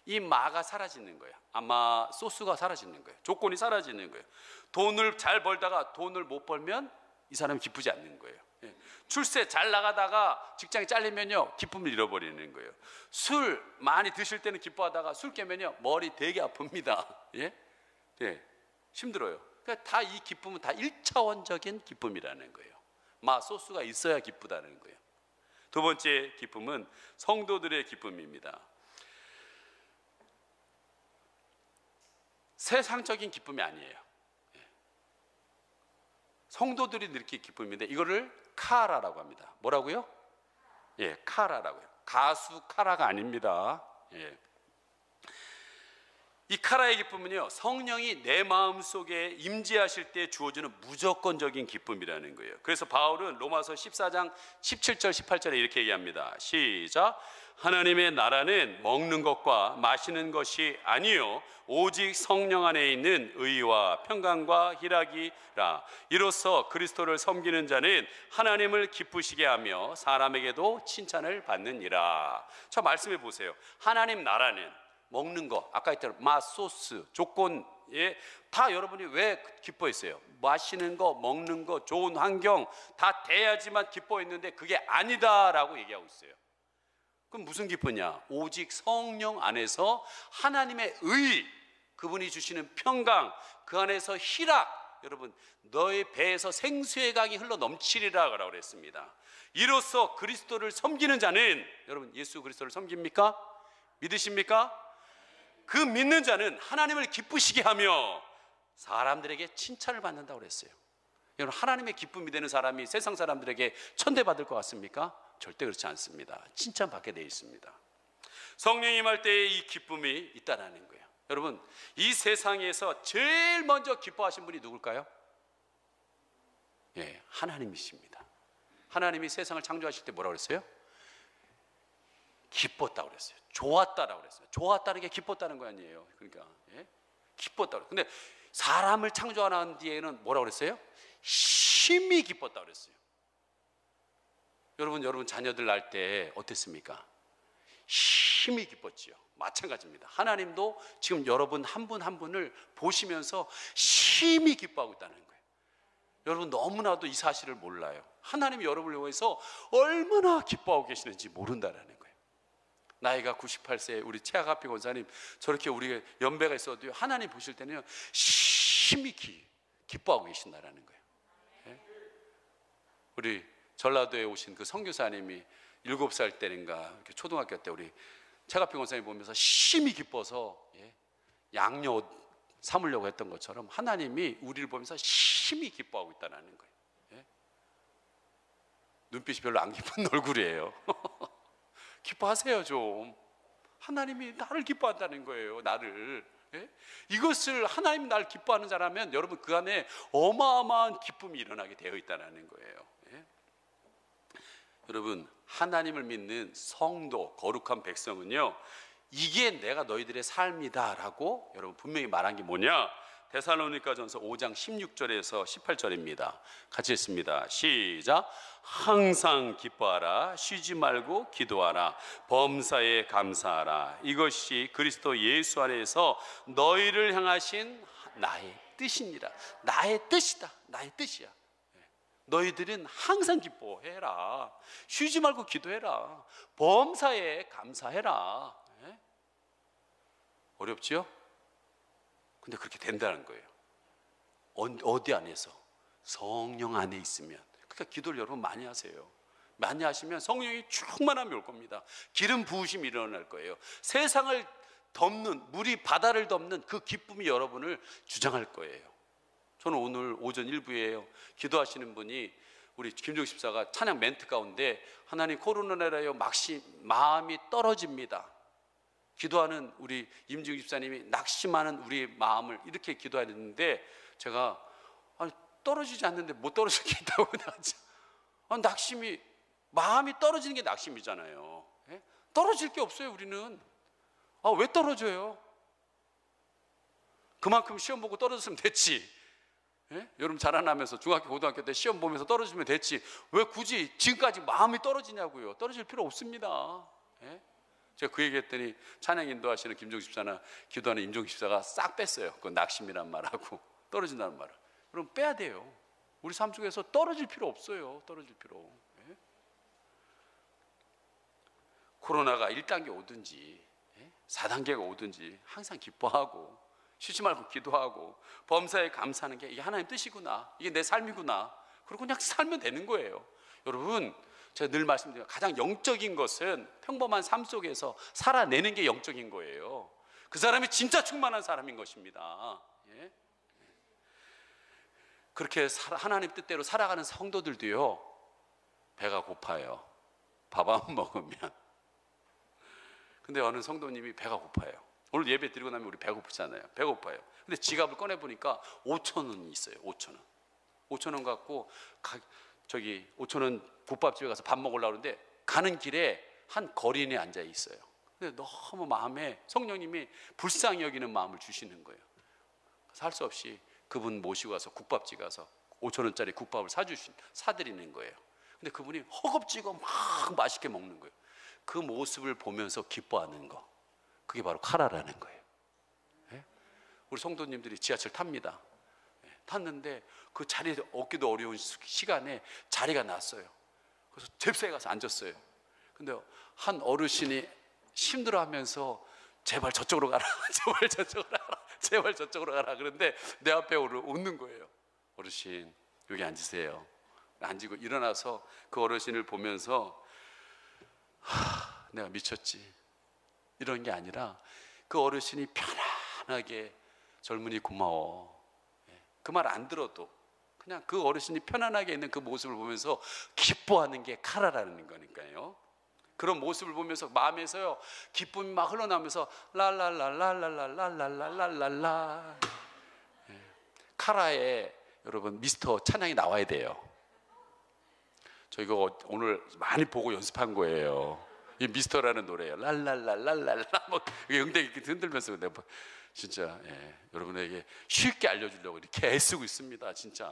이 마가 사라지는 거예요. 아마 소스가 사라지는 거예요. 조건이 사라지는 거예요. 돈을 잘 벌다가 돈을 못 벌면 이 사람이 기쁘지 않는 거예요. 예. 출세 잘 나가다가 직장이 잘리면요, 기쁨을 잃어버리는 거예요. 술 많이 드실 때는 기뻐하다가 술 깨면요, 머리 되게 아픕니다. 예? 예. 힘들어요. 그러니까 다 이 기쁨은 다 1차원적인 기쁨이라는 거예요. 소스가 있어야 기쁘다는 거예요. 두 번째 기쁨은 성도들의 기쁨입니다. 세상적인 기쁨이 아니에요. 성도들이 느낄 기쁨인데 이거를 카라라고 합니다. 뭐라고요? 예, 카라라고요. 가수 카라가 아닙니다. 예. 이 카라의 기쁨은요, 성령이 내 마음속에 임재하실 때 주어지는 무조건적인 기쁨이라는 거예요. 그래서 바울은 로마서 14장 17절 18절에 이렇게 얘기합니다. 시작. 하나님의 나라는 먹는 것과 마시는 것이 아니요 오직 성령 안에 있는 의와 평강과 희락이라. 이로써 그리스도를 섬기는 자는 하나님을 기쁘시게 하며 사람에게도 칭찬을 받느니라. 자, 말씀해 보세요. 하나님 나라는 먹는 거, 아까 했던 소스, 조건에 다 여러분이 왜 기뻐했어요? 마시는 거, 먹는 거, 좋은 환경 다 돼야지만 기뻐했는데 그게 아니다라고 얘기하고 있어요. 그럼 무슨 기쁘냐? 오직 성령 안에서 하나님의 의, 그분이 주시는 평강, 그 안에서 희락, 여러분 너의 배에서 생수의 강이 흘러 넘치리라고 그랬습니다. 이로써 그리스도를 섬기는 자는, 여러분 예수 그리스도를 섬깁니까? 믿으십니까? 그 믿는 자는 하나님을 기쁘시게 하며 사람들에게 칭찬을 받는다고 그랬어요. 여러분, 하나님의 기쁨이 되는 사람이 세상 사람들에게 천대받을 것 같습니까? 절대 그렇지 않습니다. 칭찬받게 되어 있습니다. 성령이 임할 때에 이 기쁨이 있다는 거예요. 여러분, 이 세상에서 제일 먼저 기뻐하신 분이 누굴까요? 예, 하나님이십니다. 하나님이 세상을 창조하실 때 뭐라고 그랬어요? 기뻤다고 그랬어요. 좋았다라고 그랬어요. 좋았다는 게 기뻤다는 거 아니에요. 그러니까 예? 기뻤다고. 근데 사람을 창조하는 뒤에는 뭐라고 그랬어요? 심히 기뻤다고 그랬어요. 여러분 자녀들 낳을 때 어땠습니까? 심히 기뻤지요. 마찬가지입니다. 하나님도 지금 여러분 한 분 한 분을 보시면서 심히 기뻐하고 있다는 거예요. 여러분 너무나도 이 사실을 몰라요. 하나님이 여러분을 위해서 얼마나 기뻐하고 계시는지 모른다는 거예요. 나이가 98세 우리 최하갑비 권사님, 저렇게 우리가 연배가 있어도 하나님 보실 때는 심히 기뻐하고 계신다는 거예요. 예? 우리 전라도에 오신 그 선교사님이 7살 때인가 초등학교 때 우리 최하갑비 권사님 보면서 심히 기뻐서 양녀 옷 삼으려고 했던 것처럼 하나님이 우리를 보면서 심히 기뻐하고 있다는 거예요. 예? 눈빛이 별로 안 기쁜 얼굴이에요. 기뻐하세요 좀. 하나님이 나를 기뻐한다는 거예요. 나를. 예? 이것을 하나님이 나를 기뻐하는 자라면 여러분 그 안에 어마어마한 기쁨이 일어나게 되어 있다는 거예요. 예? 여러분 하나님을 믿는 성도, 거룩한 백성은요, 이게 내가 너희들의 삶이다 라고 여러분 분명히 말한 게 뭐냐? 데살로니가전서 5장 16절에서 18절입니다. 같이 읽습니다. 시작. 항상 기뻐하라, 쉬지 말고 기도하라, 범사에 감사하라. 이것이 그리스도 예수 안에서 너희를 향하신 나의 뜻이니라. 나의 뜻이다. 나의 뜻이야. 너희들은 항상 기뻐해라, 쉬지 말고 기도해라, 범사에 감사해라. 어렵지요? 근데 그렇게 된다는 거예요. 어디 안에서? 성령 안에 있으면. 그러니까 기도를 여러분 많이 하세요. 많이 하시면 성령이 충만함이 올 겁니다. 기름 부으심이 일어날 거예요. 세상을 덮는, 물이 바다를 덮는 그 기쁨이 여러분을 주장할 거예요. 저는 오늘 오전 1부에 기도하시는 분이 우리 김종 집사가 찬양 멘트 가운데 하나님 코로나라여 마음이 떨어집니다. 기도하는 우리 임지웅 집사님이 낙심하는 우리의 마음을 이렇게 기도하는데 제가 떨어지지 않는데 못 떨어질 게 있다고 하지. 낙심이, 마음이 떨어지는 게 낙심이잖아요. 예? 떨어질 게 없어요 우리는. 왜 떨어져요? 그만큼 시험 보고 떨어졌으면 됐지. 예? 여러분 자라나면서 중학교 고등학교 때 시험 보면서 떨어지면 됐지. 왜 굳이 지금까지 마음이 떨어지냐고요. 떨어질 필요 없습니다. 예? 제가 그 얘기했더니 찬양 인도하시는 김종식 집사나 기도하는 임종식 집사가 싹 뺐어요. 그 낙심이란 말하고 떨어진다는 말을. 그럼 빼야 돼요. 우리 삶 속에서 떨어질 필요 없어요. 떨어질 필요. 예? 코로나가 1단계 오든지 4단계가 오든지 항상 기뻐하고 쉬지 말고 기도하고 범사에 감사하는 게 이게 하나님 뜻이구나, 이게 내 삶이구나, 그리고 그냥 살면 되는 거예요. 여러분, 제가 늘 말씀드려요. 가장 영적인 것은 평범한 삶 속에서 살아내는 게 영적인 거예요. 그 사람이 진짜 충만한 사람인 것입니다. 예? 그렇게 하나님 뜻대로 살아가는 성도들도요, 배가 고파요. 밥 안 먹으면. 근데 어느 성도님이 배가 고파요. 오늘 예배 드리고 나면 우리 배고프잖아요. 배고파요. 근데 지갑을 꺼내 보니까 5,000원이 있어요. 5,000원. 5,000원 갖고 5,000원 국밥집에 가서 밥 먹으려고 하는데 가는 길에 한 거리인에 앉아 있어요. 근데 너무 마음에 성령님이 불쌍히 여기는 마음을 주시는 거예요. 할 수 없이 그분 모시고 가서 국밥집 가서 5,000원짜리 국밥을 사드리는 거예요. 근데 그분이 허겁지겁 막 맛있게 먹는 거예요. 그 모습을 보면서 기뻐하는 거, 그게 바로 카라라는 거예요. 예? 우리 성도님들이 지하철 탑니다. 예, 탔는데 그 자리에 얻기도 어려운 시간에 자리가 났어요. 그래서 잽싸게 가서 앉았어요. 근데 한 어르신이 힘들어하면서 제발 저쪽으로 가라, 제발 저쪽으로 가라, 제발 저쪽으로 가라. 그런데 내 앞에 웃는 거예요. 어르신 여기 앉으세요. 앉고 일어나서 그 어르신을 보면서 내가 미쳤지, 이런 게 아니라 그 어르신이 편안하게 젊은이 고마워, 그 말 안 들어도 그냥 그 어르신이 편안하게 있는 그 모습을 보면서 기뻐하는 게 카라라는 거니까요. 그런 모습을 보면서 마음에서요 기쁨이 막 흘러나오면서 랄랄랄랄랄랄랄랄랄랄라. 카라에 여러분 미스터 찬양이 나와야 돼요. 저 이거 오늘 많이 보고 연습한 거예요. 이 미스터라는 노래예요. 랄랄랄랄랄라. 뭐 응대기 이렇게 흔들면서 내가 진짜 여러분에게 쉽게 알려주려고 이렇게 애쓰고 있습니다. 진짜.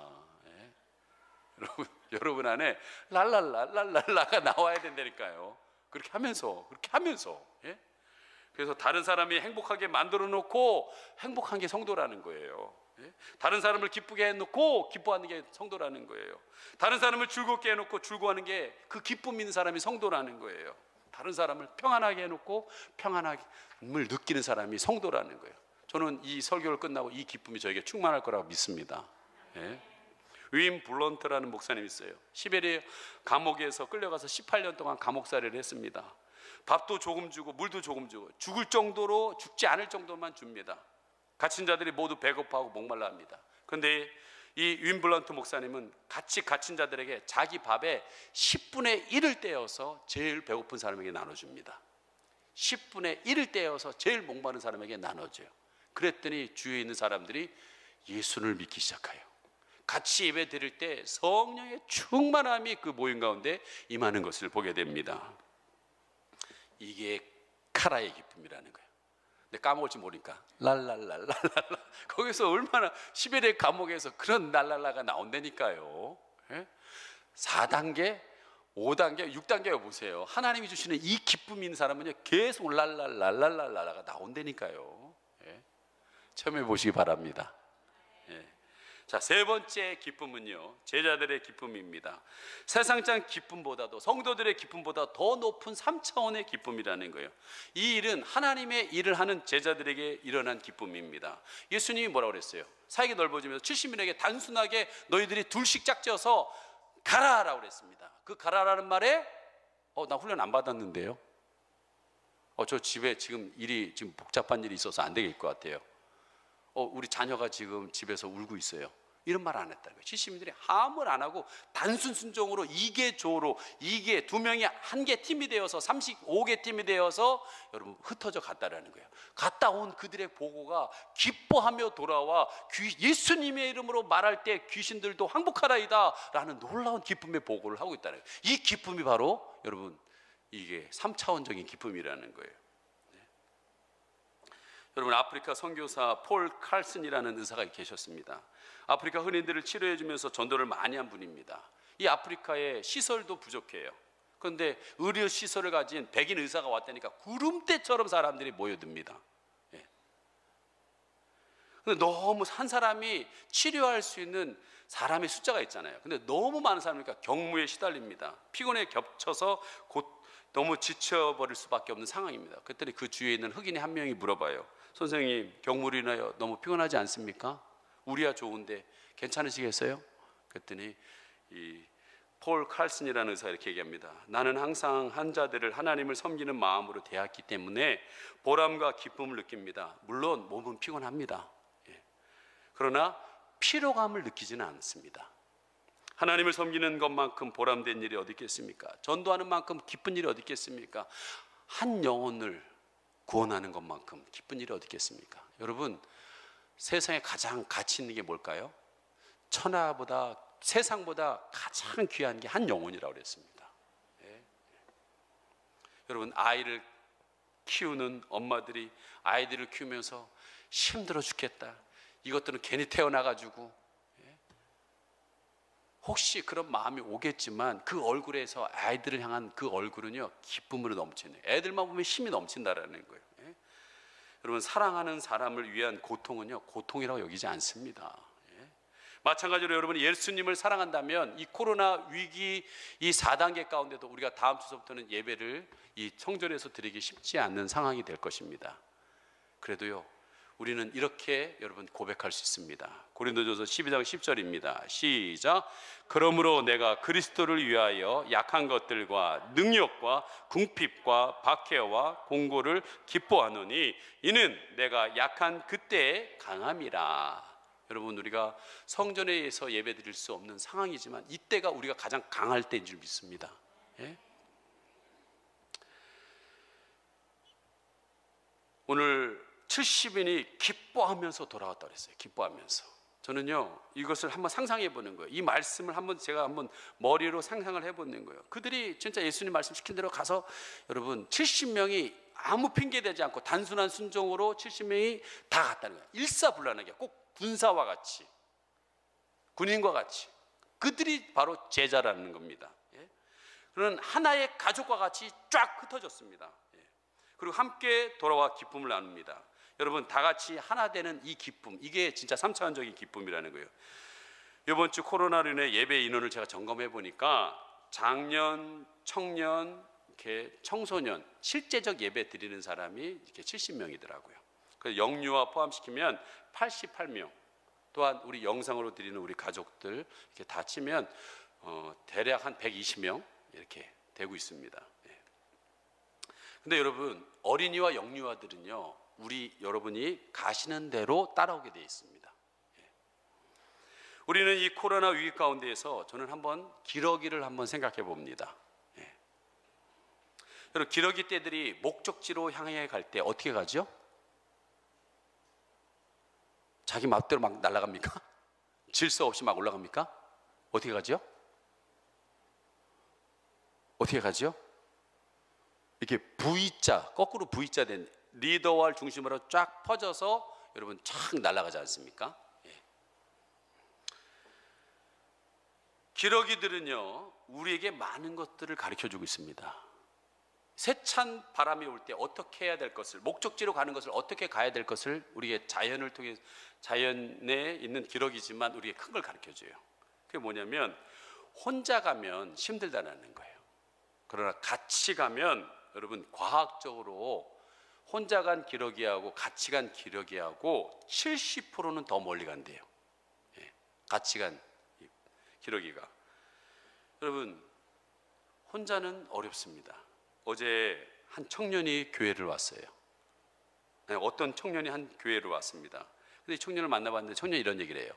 여러분 안에 랄랄랄랄랄라가 나와야 된다니까요. 그렇게 하면서 그래서 다른 사람이 행복하게 만들어 놓고 행복한 게 성도라는 거예요. 다른 사람을 기쁘게 해놓고 기뻐하는 게 성도라는 거예요. 다른 사람을 즐겁게 해놓고 즐거워하는 게 그 기쁨 있는 사람이 성도라는 거예요. 다른 사람을 평안하게 해놓고 평안함을 느끼는 사람이 성도라는 거예요. 저는 이 설교를 끝나고 이 기쁨이 저에게 충만할 거라고 믿습니다. 윈 블런트라는 목사님이 있어요. 시베리아 감옥에서 끌려가서 18년 동안 감옥살이를 했습니다. 밥도 조금 주고 물도 조금 주고 죽을 정도로, 죽지 않을 정도만 줍니다. 갇힌 자들이 모두 배고파하고 목말라 합니다. 그런데 이 윈 블런트 목사님은 같이 갇힌 자들에게 자기 밥의 10분의 1을 떼어서 제일 배고픈 사람에게 나눠줍니다. 10분의 1을 떼어서 제일 목마른 사람에게 나눠줘요. 그랬더니 주위에 있는 사람들이 예수를 믿기 시작해요. 같이 예배 드릴 때 성령의 충만함이 그 모임 가운데 임하는 것을 보게 됩니다. 이게 카라의 기쁨이라는 거예요. 근데 까먹을지 모르니까 랄랄랄랄랄라. 거기서 얼마나 시베리아 감옥에서 그런 랄랄라가 나온다니까요. 4단계, 5단계, 6단계 보세요. 하나님이 주시는 이 기쁨이 있는 사람은요 계속 랄랄랄랄랄라가 나온다니까요. 체험해 보시기 바랍니다. 자, 세 번째 기쁨은요 제자들의 기쁨입니다. 세상적 기쁨보다도 성도들의 기쁨보다 더 높은 3차원의 기쁨이라는 거예요. 이 일은 하나님의 일을 하는 제자들에게 일어난 기쁨입니다. 예수님이 뭐라고 그랬어요? 사역이 넓어지면서 70인에게 단순하게 너희들이 둘씩 짝져서 가라라고 그랬습니다. 그 가라라는 말에 나 훈련 안 받았는데요. 저 집에 지금 복잡한 일이 있어서 안 되겠을 것 같아요. 우리 자녀가 지금 집에서 울고 있어요. 이런 말 안 했다는 거예요. 70인들이 아무를 안 하고 단순 순종으로 2개 조로 2개, 2명이 한 개 팀이 되어서 35개 팀이 되어서 여러분 흩어져 갔다라는 거예요. 갔다 온 그들의 보고가 기뻐하며 돌아와 예수님의 이름으로 말할 때 귀신들도 항복하라이다 라는 놀라운 기쁨의 보고를 하고 있다는 거예요. 이 기쁨이 바로 여러분 이게 3차원적인 기쁨이라는 거예요. 여러분, 아프리카 선교사 폴 칼슨이라는 의사가 계셨습니다. 아프리카 흔인들을 치료해 주면서 전도를 많이 한 분입니다. 이 아프리카에 시설도 부족해요. 그런데 의료 시설을 가진 백인 의사가 왔다니까 구름대처럼 사람들이 모여듭니다. 예. 근데 너무 한 사람이 치료할 수 있는 사람의 숫자가 있잖아요. 근데 너무 많은 사람이니까 경무에 시달립니다. 피곤에 겹쳐서 곧 너무 지쳐버릴 수밖에 없는 상황입니다. 그랬더니 그 주위에 있는 흑인이 한 명이 물어봐요. 선생님, 경무로 인하여 너무 피곤하지 않습니까? 우리야 좋은데 괜찮으시겠어요? 그랬더니 이 폴 칼슨이라는 의사가 이렇게 얘기합니다. 나는 항상 환자들을 하나님을 섬기는 마음으로 대했기 때문에 보람과 기쁨을 느낍니다. 물론 몸은 피곤합니다. 예. 그러나 피로감을 느끼지는 않습니다. 하나님을 섬기는 것만큼 보람된 일이 어디 있겠습니까? 전도하는 만큼 기쁜 일이 어디 있겠습니까? 한 영혼을 구원하는 것만큼 기쁜 일이 어디 있겠습니까? 여러분, 세상에 가장 가치 있는 게 뭘까요? 천하보다, 세상보다 가장 귀한 게 한 영혼이라고 그랬습니다. 예. 여러분, 아이를 키우는 엄마들이 아이들을 키우면서 힘들어 죽겠다, 이것들은 괜히 태어나가지고, 예. 혹시 그런 마음이 오겠지만 그 얼굴에서 아이들을 향한 그 얼굴은요, 기쁨으로 넘치는, 애들만 보면 힘이 넘친다라는 거예요. 예. 여러분, 사랑하는 사람을 위한 고통은요, 고통이라고 여기지 않습니다. 마찬가지로 여러분, 예수님을 사랑한다면 이 코로나 위기 이 4단계 가운데도 우리가 다음 주서부터는 예배를 이 성전에서 드리기 쉽지 않는 상황이 될 것입니다. 그래도요, 우리는 이렇게 여러분 고백할 수 있습니다. 고린도전서 12장 10절입니다. 시작. 그러므로 내가 그리스도를 위하여 약한 것들과 능력과 궁핍과 박해와 공고를 기뻐하노니 이는 내가 약한 그때의 강함이라. 여러분, 우리가 성전에서 예배 드릴 수 없는 상황이지만 이때가 우리가 가장 강할 때인 줄 믿습니다. 예? 오늘 70인이 기뻐하면서 돌아왔다 그랬어요. 기뻐하면서. 저는요, 이것을 한번 상상해 보는 거예요. 이 말씀을 제가 한번 머리로 상상을 해 보는 거예요. 그들이 진짜 예수님 말씀 시킨 대로 가서 여러분 70명이 아무 핑계 대지 않고 단순한 순종으로 70명이 다 갔다는 거예요. 일사불란하게, 꼭 군사와 같이, 군인과 같이. 그들이 바로 제자라는 겁니다. 예? 그런 하나의 가족과 같이 쫙 흩어졌습니다. 예. 그리고 함께 돌아와 기쁨을 나눕니다. 여러분, 다 같이 하나 되는 이 기쁨, 이게 진짜 3차원적인 기쁨이라는 거예요. 이번 주 코로나로 인해 예배 인원을 제가 점검해 보니까 장년, 청년, 이렇게 청소년, 실제적 예배 드리는 사람이 이렇게 70명이더라고요. 그래서 영유아 포함시키면 88명. 또한 우리 영상으로 드리는 우리 가족들 이렇게 다 치면 대략 한 120명 이렇게 되고 있습니다. 근데 여러분, 어린이와 영유아들은요, 여러분이 가시는 대로 따라오게 되어 있습니다. 우리는 이 코로나 위기 가운데에서 저는 한번 기러기를 한번 생각해 봅니다. 여러분, 기러기 떼들이 목적지로 향해 갈 때 어떻게 가죠? 자기 맘대로 막 날아갑니까? 질서 없이 막 올라갑니까? 어떻게 가죠? 어떻게 가죠? 이렇게 V자, 거꾸로 V자 된 리더와를 중심으로 쫙 퍼져서 여러분 쫙 날아가지 않습니까? 예. 기러기들은요, 우리에게 많은 것들을 가르쳐주고 있습니다. 세찬 바람이 올 때 어떻게 해야 될 것을, 목적지로 가는 것을 어떻게 가야 될 것을 우리의 자연을 통해, 자연에 있는 기러기지만 우리에게 큰 걸 가르쳐줘요. 그게 뭐냐면 혼자 가면 힘들다는 거예요. 그러나 같이 가면 여러분, 과학적으로 혼자 간 기러기하고 같이 간 기러기하고 70%는 더 멀리 간대요. 예, 같이 간 기러기가. 여러분, 혼자는 어렵습니다. 어제 한 청년이 교회를 왔어요. 어떤 청년이 한 교회를 왔습니다. 근데 이 청년을 만나봤는데 청년이 이런 얘기를 해요.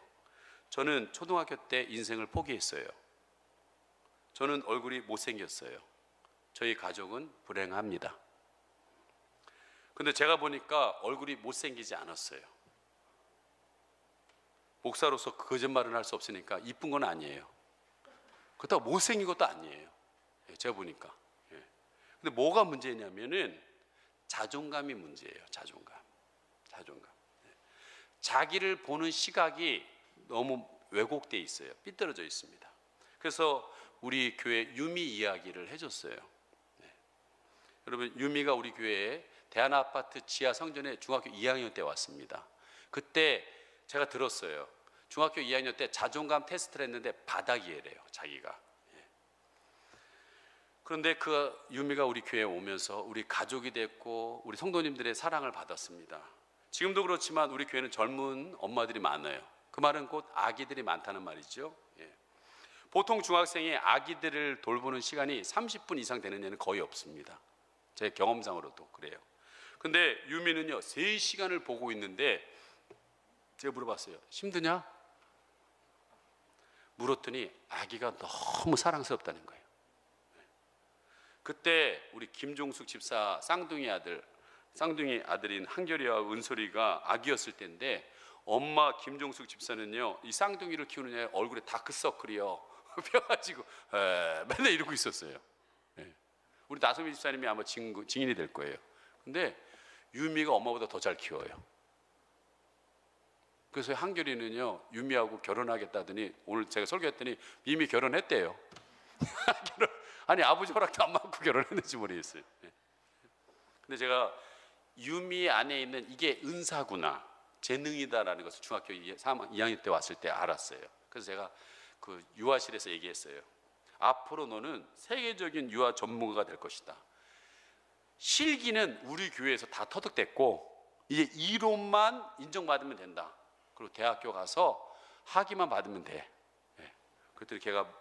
저는 초등학교 때 인생을 포기했어요. 저는 얼굴이 못생겼어요. 저희 가족은 불행합니다. 근데 제가 보니까 얼굴이 못생기지 않았어요. 목사로서 거짓말은 할 수 없으니까 이쁜 건 아니에요. 그렇다고 못생긴 것도 아니에요. 제가 보니까. 근데 뭐가 문제냐면은 자존감이 문제예요. 자존감. 자존감. 자기를 보는 시각이 너무 왜곡돼 있어요. 삐뚤어져 있습니다. 그래서 우리 교회 유미 이야기를 해줬어요. 여러분, 유미가 우리 교회에 대한아파트 지하 성전에 중학교 2학년 때 왔습니다. 그때 제가 들었어요. 중학교 2학년 때 자존감 테스트를 했는데 바닥이래요, 자기가. 그런데 그 유미가 우리 교회에 오면서 우리 가족이 됐고 우리 성도님들의 사랑을 받았습니다. 지금도 그렇지만 우리 교회는 젊은 엄마들이 많아요. 그 말은 곧 아기들이 많다는 말이죠. 보통 중학생이 아기들을 돌보는 시간이 30분 이상 되는 애는 거의 없습니다. 제 경험상으로도 그래요. 근데 유미는요 3시간을 보고 있는데 제가 물어봤어요. 힘드냐? 물었더니 아기가 너무 사랑스럽다는 거예요. 그때 우리 김종숙 집사 쌍둥이 아들인 한결이와 은솔이가 아기였을 때인데 엄마 김종숙 집사는요 이 쌍둥이를 키우는 애 얼굴에 다크서클이요 펴가지고 맨날 이러고 있었어요. 우리 나성미 집사님이 아마 증인이 될 거예요. 근데 유미가 엄마보다 더 잘 키워요. 그래서 한결이는요 유미하고 결혼하겠다더니 오늘 제가 설교했더니 이미 결혼했대요. 아니 아버지 허락도 안 받고 결혼했는지 모르겠어요. 근데 제가 유미 안에 있는 이게 은사구나, 재능이다라는 것을 중학교 2학년 때 왔을 때 알았어요. 그래서 제가 그 유아실에서 얘기했어요. 앞으로 너는 세계적인 유아 전문가가 될 것이다. 실기는 우리 교회에서 다 터득됐고 이제 이론만 인정받으면 된다. 그리고 대학교 가서 학위만 받으면 돼. 그랬더니 걔가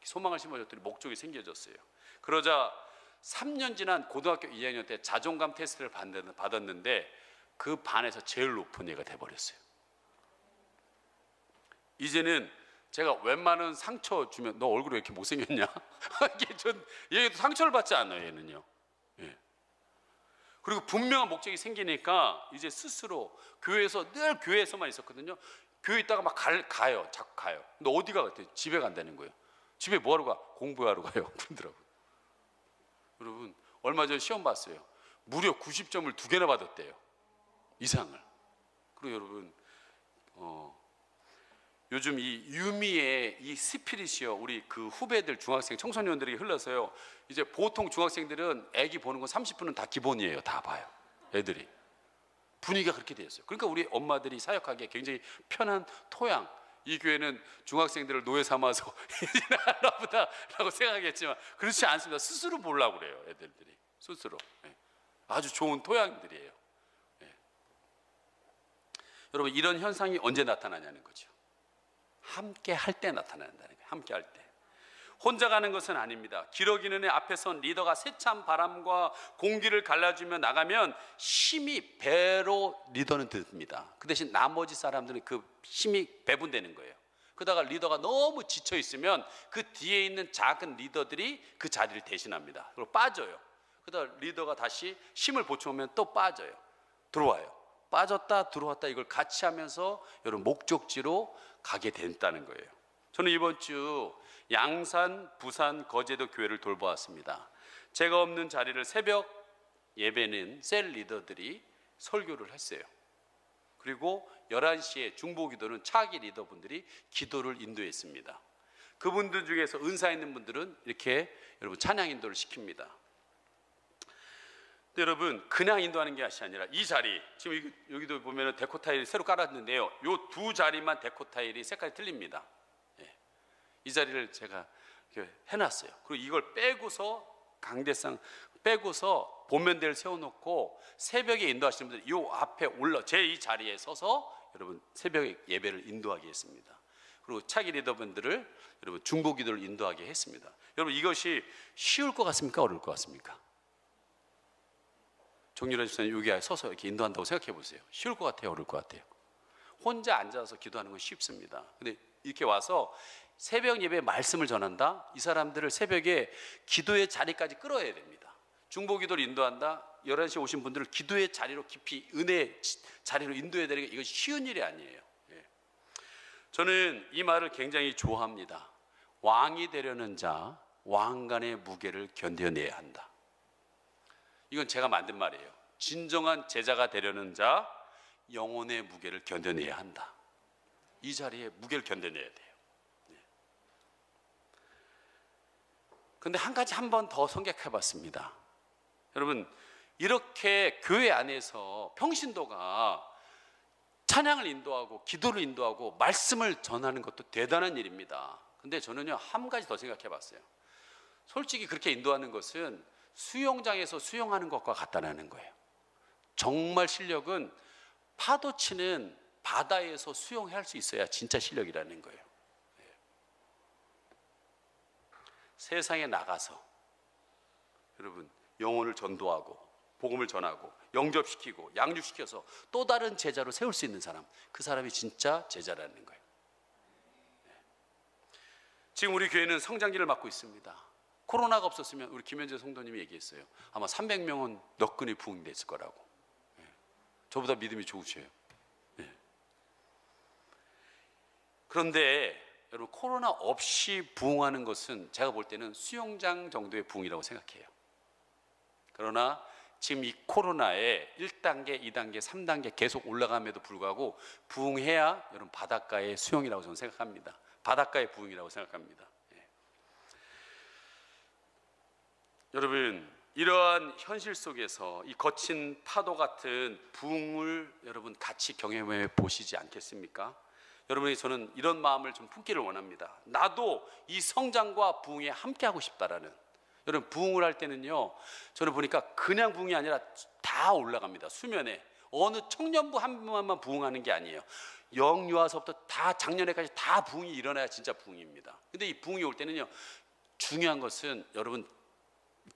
소망을 심어줬더니 목적이 생겨졌어요. 그러자 3년 지난 고등학교 2학년 때 자존감 테스트를 받았는데 그 반에서 제일 높은 애가 돼버렸어요. 이제는 제가 웬만한 상처 주면 너 얼굴이 왜 이렇게 못생겼냐? 얘도 상처를 받지 않아요, 얘는요. 그리고 분명한 목적이 생기니까 이제 스스로 교회에서 늘 교회에서만 있었거든요. 교회 있다가 막 가요. 자꾸 가요. 근데 어디 가? 그랬더니 집에 간다는 거예요. 집에 뭐하러 가? 공부하러 가요. 그러더라고요. 여러분 얼마 전에 시험 봤어요. 무려 90점을 2개나 받았대요. 이상을. 그리고 여러분 요즘 이 유미의 이 스피릿이요 우리 그 후배들 중학생 청소년들에게 흘러서요 이제 보통 중학생들은 애기 보는 건 30분은 다 기본이에요. 다 봐요. 애들이 분위기가 그렇게 되었어요. 그러니까 우리 엄마들이 사역하기에 굉장히 편한 토양. 이 교회는 중학생들을 노예 삼아서 하나 보다라고 생각했지만 그렇지 않습니다. 스스로 보려고 그래요. 애들이 스스로. 아주 좋은 토양들이에요. 여러분 이런 현상이 언제 나타나냐는 거죠. 함께 할 때 나타난다는 거예요. 함께 할 때. 혼자 가는 것은 아닙니다. 기러기는 애 앞에 선 리더가 세찬 바람과 공기를 갈라주며 나가면 힘이 배로 리더는 듭니다. 그 대신 나머지 사람들은 그 힘이 배분되는 거예요. 그러다가 리더가 너무 지쳐 있으면 그 뒤에 있는 작은 리더들이 그 자리를 대신합니다. 그리고 빠져요. 그러다가 리더가 다시 힘을 보충하면 또 빠져요. 들어와요. 빠졌다 들어왔다 이걸 같이 하면서 여러분 목적지로 가게 된다는 거예요. 저는 이번 주 양산, 부산, 거제도 교회를 돌보았습니다. 제가 없는 자리를 새벽 예배는 셀 리더들이 설교를 했어요. 그리고 11시에 중보기도는 차기 리더분들이 기도를 인도했습니다. 그분들 중에서 은사 있는 분들은 이렇게 여러분 찬양 인도를 시킵니다. 여러분 그냥 인도하는 것이 아니라 이 자리 지금 여기도 보면 데코 타일이 새로 깔았는데요. 이 두 자리만 데코 타일이 색깔이 틀립니다. 이 자리를 제가 해놨어요. 그리고 이걸 빼고서 강대상 빼고서 본면대를 세워놓고 새벽에 인도하시는 분들 이 앞에 제 이 자리에 서서 여러분 새벽에 예배를 인도하게 했습니다. 그리고 차기 리더분들을 여러분 중보기도를 인도하게 했습니다. 여러분 이것이 쉬울 것 같습니까? 어려울 것 같습니까? 정유라 집사님 여기 서서 이렇게 인도한다고 생각해 보세요. 쉬울 것 같아요? 어려울 것 같아요? 혼자 앉아서 기도하는 건 쉽습니다. 근데 이렇게 와서 새벽 예배에 말씀을 전한다? 이 사람들을 새벽에 기도의 자리까지 끌어야 됩니다. 중보기도를 인도한다? 11시에 오신 분들을 기도의 자리로 깊이 은혜의 자리로 인도해야 되는 게 이것이 쉬운 일이 아니에요. 저는 이 말을 굉장히 좋아합니다. 왕이 되려는 자 왕관의 무게를 견뎌내야 한다. 이건 제가 만든 말이에요. 진정한 제자가 되려는 자 영혼의 무게를 견뎌내야 한다. 이 자리에 무게를 견뎌내야 돼요. 그런데 한 가지 한 번 더 생각해 봤습니다. 여러분, 이렇게 교회 안에서 평신도가 찬양을 인도하고 기도를 인도하고 말씀을 전하는 것도 대단한 일입니다. 근데 저는요, 한 가지 더 생각해 봤어요. 솔직히 그렇게 인도하는 것은 수영장에서 수영하는 것과 같다는 거예요. 정말 실력은 파도 치는 바다에서 수영할 수 있어야 진짜 실력이라는 거예요. 세상에 나가서 여러분 영혼을 전도하고 복음을 전하고 영접시키고 양육시켜서 또 다른 제자로 세울 수 있는 사람, 그 사람이 진짜 제자라는 거예요. 지금 우리 교회는 성장기를 맞고 있습니다. 코로나가 없었으면 우리 김현재 성도님이 얘기했어요. 아마 300명은 너끈히 부흥됐을 거라고. 저보다 믿음이 좋으셔요. 그런데 여러분, 코로나 없이 부흥하는 것은 제가 볼 때는 수영장 정도의 부흥이라고 생각해요. 그러나 지금 이 코로나에 1단계, 2단계, 3단계 계속 올라감에도 불구하고 부흥해야 여러분 바닷가의 수영이라고 저는 생각합니다. 바닷가의 부흥이라고 생각합니다. 여러분, 이러한 현실 속에서 이 거친 파도 같은 부흥을 여러분 같이 경험해 보시지 않겠습니까? 여러분이 저는 이런 마음을 좀 품기를 원합니다. 나도 이 성장과 부흥에 함께 하고 싶다라는. 여러분, 부흥을 할 때는요, 저는 보니까 그냥 부흥이 아니라 다 올라갑니다. 수면에 어느 청년부 한 분만 부흥하는 게 아니에요. 영유아서부터 다 작년에까지 다 부흥이 일어나야 진짜 부흥입니다. 근데 이 부흥이 올 때는요, 중요한 것은 여러분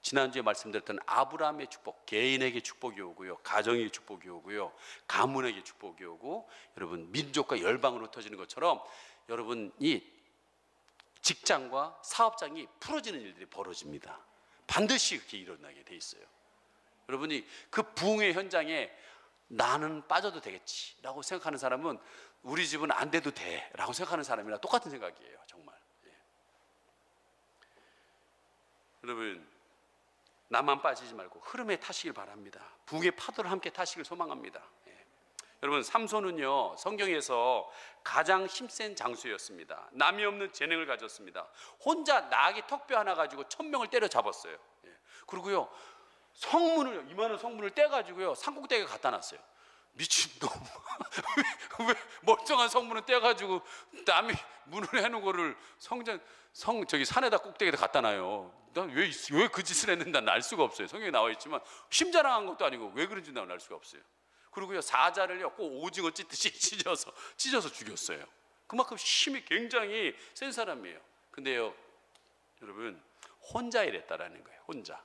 지난주에 말씀드렸던 아브라함의 축복, 개인에게 축복이 오고요, 가정에게 축복이 오고요, 가문에게 축복이 오고, 여러분 민족과 열방으로 흩어지는 것처럼 여러분이 직장과 사업장이 풀어지는 일들이 벌어집니다. 반드시 그렇게 일어나게 돼 있어요. 여러분이 그 부흥의 현장에 나는 빠져도 되겠지라고 생각하는 사람은 우리 집은 안 돼도 돼라고 생각하는 사람이랑 똑같은 생각이에요. 정말. 여러분, 나만 빠지지 말고 흐름에 타시길 바랍니다. 부흥의 파도를 함께 타시길 소망합니다. 여러분, 삼손은요, 성경에서 가장 힘센 장수였습니다. 남이 없는 재능을 가졌습니다. 혼자 나귀 턱뼈 하나 가지고 1000명을 때려 잡았어요. 그리고요, 성문을, 이만한 성문을 떼가지고요, 산꼭대기에 갖다 놨어요. 미친놈. 왜 멀쩡한 성문을 떼가지고 남이 문을 해놓은 거를 저기 산에다 꼭대기에다 갖다 놔요. 난 왜 그 짓을 했는지 난 알 수가 없어요. 성경에 나와 있지만 심자랑한 것도 아니고 왜 그런지 난 알 수가 없어요. 그리고요, 사자를요 꼭 오징어 찢듯이 찢어서 죽였어요. 그만큼 힘이 굉장히 센 사람이에요. 근데요, 여러분, 혼자 일했다라는 거예요. 혼자.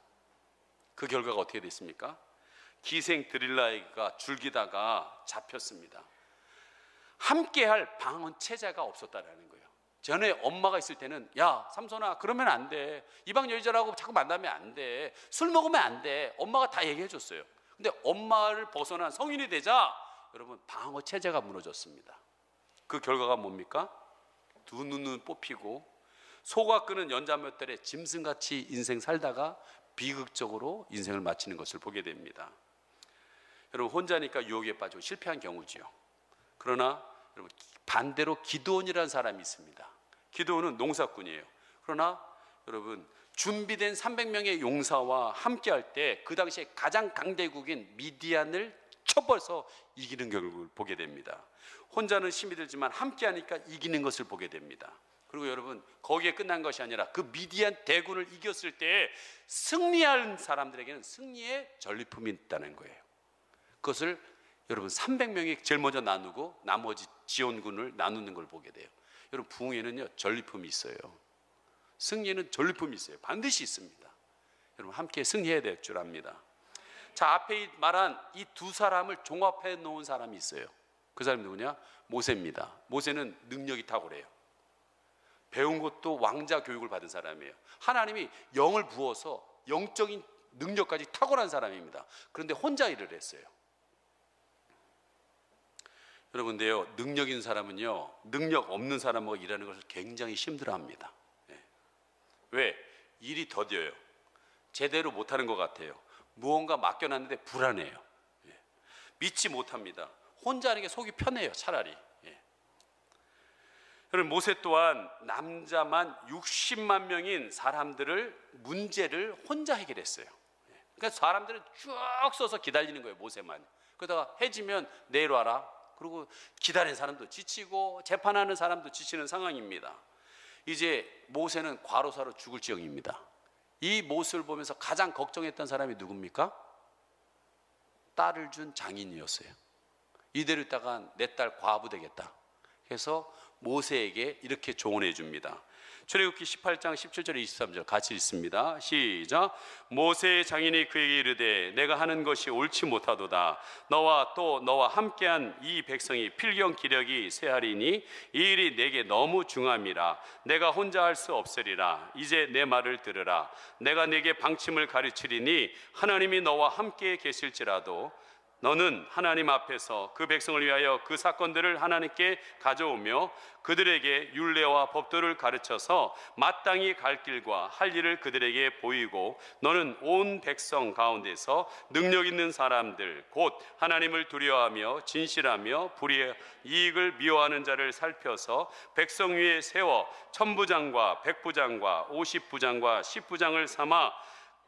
그 결과가 어떻게 됐습니까? 기생 드릴라이가 줄기다가 잡혔습니다. 함께할 방언 체자가 없었다라는 거예요. 전에 엄마가 있을 때는, 야 삼손아, 그러면 안 돼, 이방 여자라고 자꾸 만나면 안 돼, 술 먹으면 안 돼, 엄마가 다 얘기해 줬어요. 근데 엄마를 벗어난 성인이 되자 여러분 방어 체제가 무너졌습니다. 그 결과가 뭡니까? 두 눈은 뽑히고 소가 끄는 연자 몇 달에 짐승같이 인생 살다가 비극적으로 인생을 마치는 것을 보게 됩니다. 여러분, 혼자니까 유혹에 빠지고 실패한 경우지요. 그러나 여러분, 반대로 기드온이라는 사람이 있습니다. 기드온은 농사꾼이에요. 그러나 여러분, 준비된 300명의 용사와 함께할 때 그 당시에 가장 강대국인 미디안을 쳐버려서 이기는 결과를 보게 됩니다. 혼자는 힘이 들지만 함께하니까 이기는 것을 보게 됩니다. 그리고 여러분, 거기에 끝난 것이 아니라 그 미디안 대군을 이겼을 때 승리한 사람들에게는 승리의 전리품이 있다는 거예요. 그것을 여러분 300명이 제일 먼저 나누고 나머지 지원군을 나누는 걸 보게 돼요. 여러분, 부흥에는요 전리품이 있어요. 승리에는 전리품이 있어요. 반드시 있습니다. 여러분, 함께 승리해야 될 줄 압니다. 자, 앞에 말한 이 두 사람을 종합해 놓은 사람이 있어요. 그 사람이 누구냐? 모세입니다. 모세는 능력이 탁월해요. 배운 것도 왕자 교육을 받은 사람이에요. 하나님이 영을 부어서 영적인 능력까지 탁월한 사람입니다. 그런데 혼자 일을 했어요. 여러분데요, 능력 있는 사람은요, 능력 없는 사람하고 일하는 것을 굉장히 힘들어합니다. 왜? 일이 더뎌요. 제대로 못하는 것 같아요. 무언가 맡겨놨는데 불안해요. 믿지 못합니다. 혼자 하는 게 속이 편해요, 차라리. 예. 여러분, 모세 또한 남자만 60만 명인 사람들을 문제를 혼자 해결했어요. 예. 그러니까 사람들은 쭉 서서 기다리는 거예요, 모세만. 그러다가 해지면 내일 와라. 그리고 기다리는 사람도 지치고 재판하는 사람도 지치는 상황입니다. 이제 모세는 과로사로 죽을 지경입니다. 이 모습을 보면서 가장 걱정했던 사람이 누굽니까? 딸을 준 장인이었어요. 이대로 있다간 내 딸 과부 되겠다. 그래서 모세에게 이렇게 조언해 줍니다. 출애굽기 18장 17절 23절 같이 읽습니다. 시작. 모세의 장인이 그에게 이르되 내가 하는 것이 옳지 못하도다. 너와 또 너와 함께한 이 백성이 필경 기력이 쇠하리니 이 일이 내게 너무 중함이라. 내가 혼자 할 수 없으리라. 이제 내 말을 들으라. 내가 내게 방침을 가르치리니 하나님이 너와 함께 계실지라도 너는 하나님 앞에서 그 백성을 위하여 그 사건들을 하나님께 가져오며 그들에게 율례와 법도를 가르쳐서 마땅히 갈 길과 할 일을 그들에게 보이고 너는 온 백성 가운데서 능력 있는 사람들 곧 하나님을 두려워하며 진실하며 불의의 이익을 미워하는 자를 살펴서 백성 위에 세워 천부장과 백부장과 50부장과 10부장을 삼아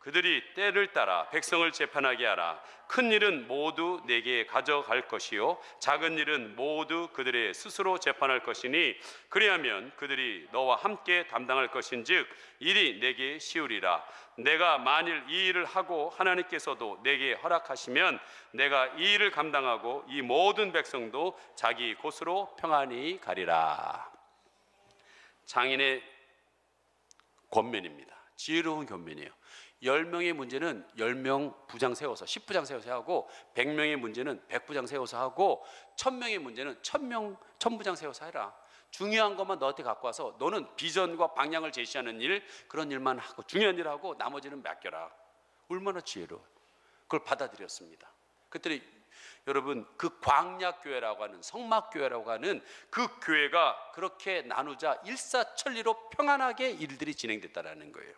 그들이 때를 따라 백성을 재판하게 하라. 큰 일은 모두 내게 가져갈 것이요 작은 일은 모두 그들의 스스로 재판할 것이니 그리하면 그들이 너와 함께 담당할 것인즉 일이 내게 쉬우리라. 내가 만일 이 일을 하고 하나님께서도 내게 허락하시면 내가 이 일을 감당하고 이 모든 백성도 자기 곳으로 평안히 가리라. 장인의 권면입니다. 지혜로운 권면이에요. 10명의 문제는 10명 부장 세워서 10부장 세워서 하고 100명의 문제는 100부장 세워서 하고 1000명의 문제는 1000부장 세워서 해라. 중요한 것만 너한테 갖고 와서 너는 비전과 방향을 제시하는 일 그런 일만 하고 중요한 일 하고 나머지는 맡겨라. 얼마나 지혜로워요. 그걸 받아들였습니다. 그랬더니 여러분 그 광약교회라고 하는 성막교회라고 하는 그 교회가 그렇게 나누자 일사천리로 평안하게 일들이 진행됐다라는 거예요.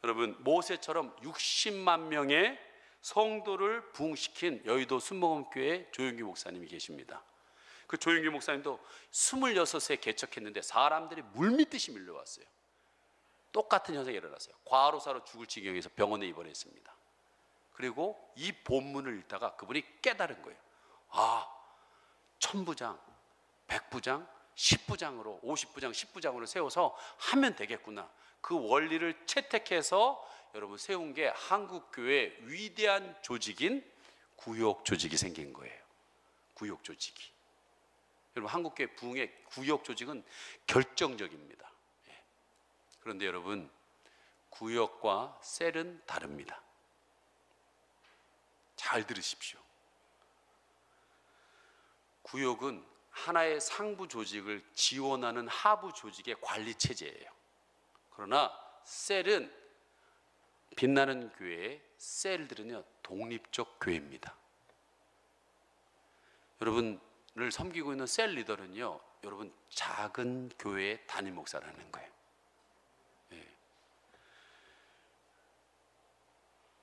여러분 모세처럼 60만 명의 성도를 부흥시킨 여의도 순복음교회 조용기 목사님이 계십니다. 그 조용기 목사님도 26세 개척했는데 사람들이 물밀듯이 밀려왔어요. 똑같은 현상이 일어났어요. 과로사로 죽을 지경에서 병원에 입원했습니다. 그리고 이 본문을 읽다가 그분이 깨달은 거예요. 아, 1000부장, 100부장, 10부장으로 50부장, 10부장으로 세워서 하면 되겠구나. 그 원리를 채택해서 여러분 세운 게 한국교회 위대한 조직인 구역조직이 생긴 거예요. 구역조직이. 여러분 한국교회 부흥의 구역조직은 결정적입니다. 그런데 여러분 구역과 셀은 다릅니다. 잘 들으십시오. 구역은 하나의 상부 조직을 지원하는 하부 조직의 관리 체제예요. 그러나 셀은 빛나는 교회의 셀들은요 독립적 교회입니다. 여러분을 섬기고 있는 셀 리더는요 여러분 작은 교회의 담임 목사라는 거예요. 예.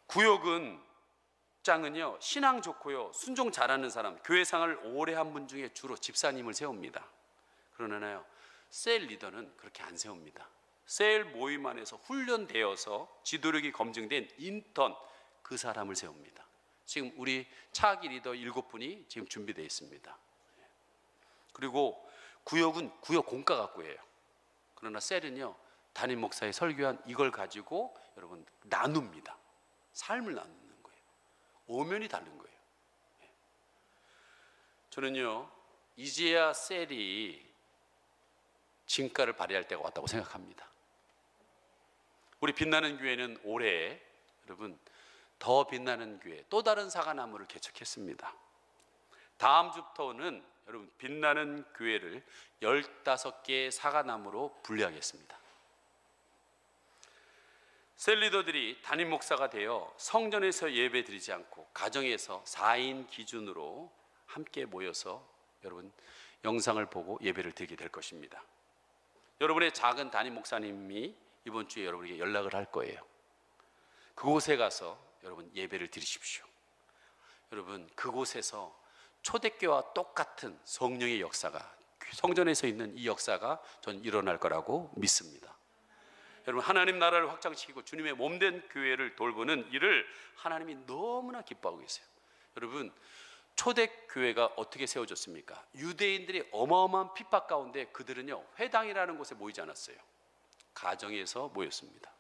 구역은 장은요 신앙 좋고요 순종 잘하는 사람 교회상을 오래 한 분 중에 주로 집사님을 세웁니다. 그러나요 셀 리더는 그렇게 안 세웁니다. 셀 모임 안에서 훈련되어서 지도력이 검증된 인턴 그 사람을 세웁니다. 지금 우리 차기 리더 7분이 지금 준비되어 있습니다. 그리고 구역은 구역 공과 갖고예요. 그러나 셀은요 담임 목사의 설교한 이걸 가지고 여러분 나눕니다. 삶을 나누는 거예요. 오면이 다른 거예요. 저는요 이제야 셀이 진가를 발휘할 때가 왔다고 생각합니다. 우리 빛나는 교회는 올해 여러분 더 빛나는 교회 또 다른 사과나무를 개척했습니다. 다음 주부터는 여러분 빛나는 교회를 15개의 사과나무로 분리하겠습니다. 셀 리더들이 담임 목사가 되어 성전에서 예배 드리지 않고 가정에서 4인 기준으로 함께 모여서 여러분 영상을 보고 예배를 드리게 될 것입니다. 여러분의 작은 담임 목사님이 이번 주에 여러분에게 연락을 할 거예요. 그곳에 가서 여러분 예배를 드리십시오. 여러분 그곳에서 초대교회와 똑같은 성령의 역사가, 성전에서 있는 이 역사가 전 일어날 거라고 믿습니다. 여러분, 하나님 나라를 확장시키고 주님의 몸된 교회를 돌보는 일을 하나님이 너무나 기뻐하고 계세요. 여러분, 초대교회가 어떻게 세워졌습니까? 유대인들이 어마어마한 핍박 가운데 그들은요, 회당이라는 곳에 모이지 않았어요. 가정에서 모였습니다.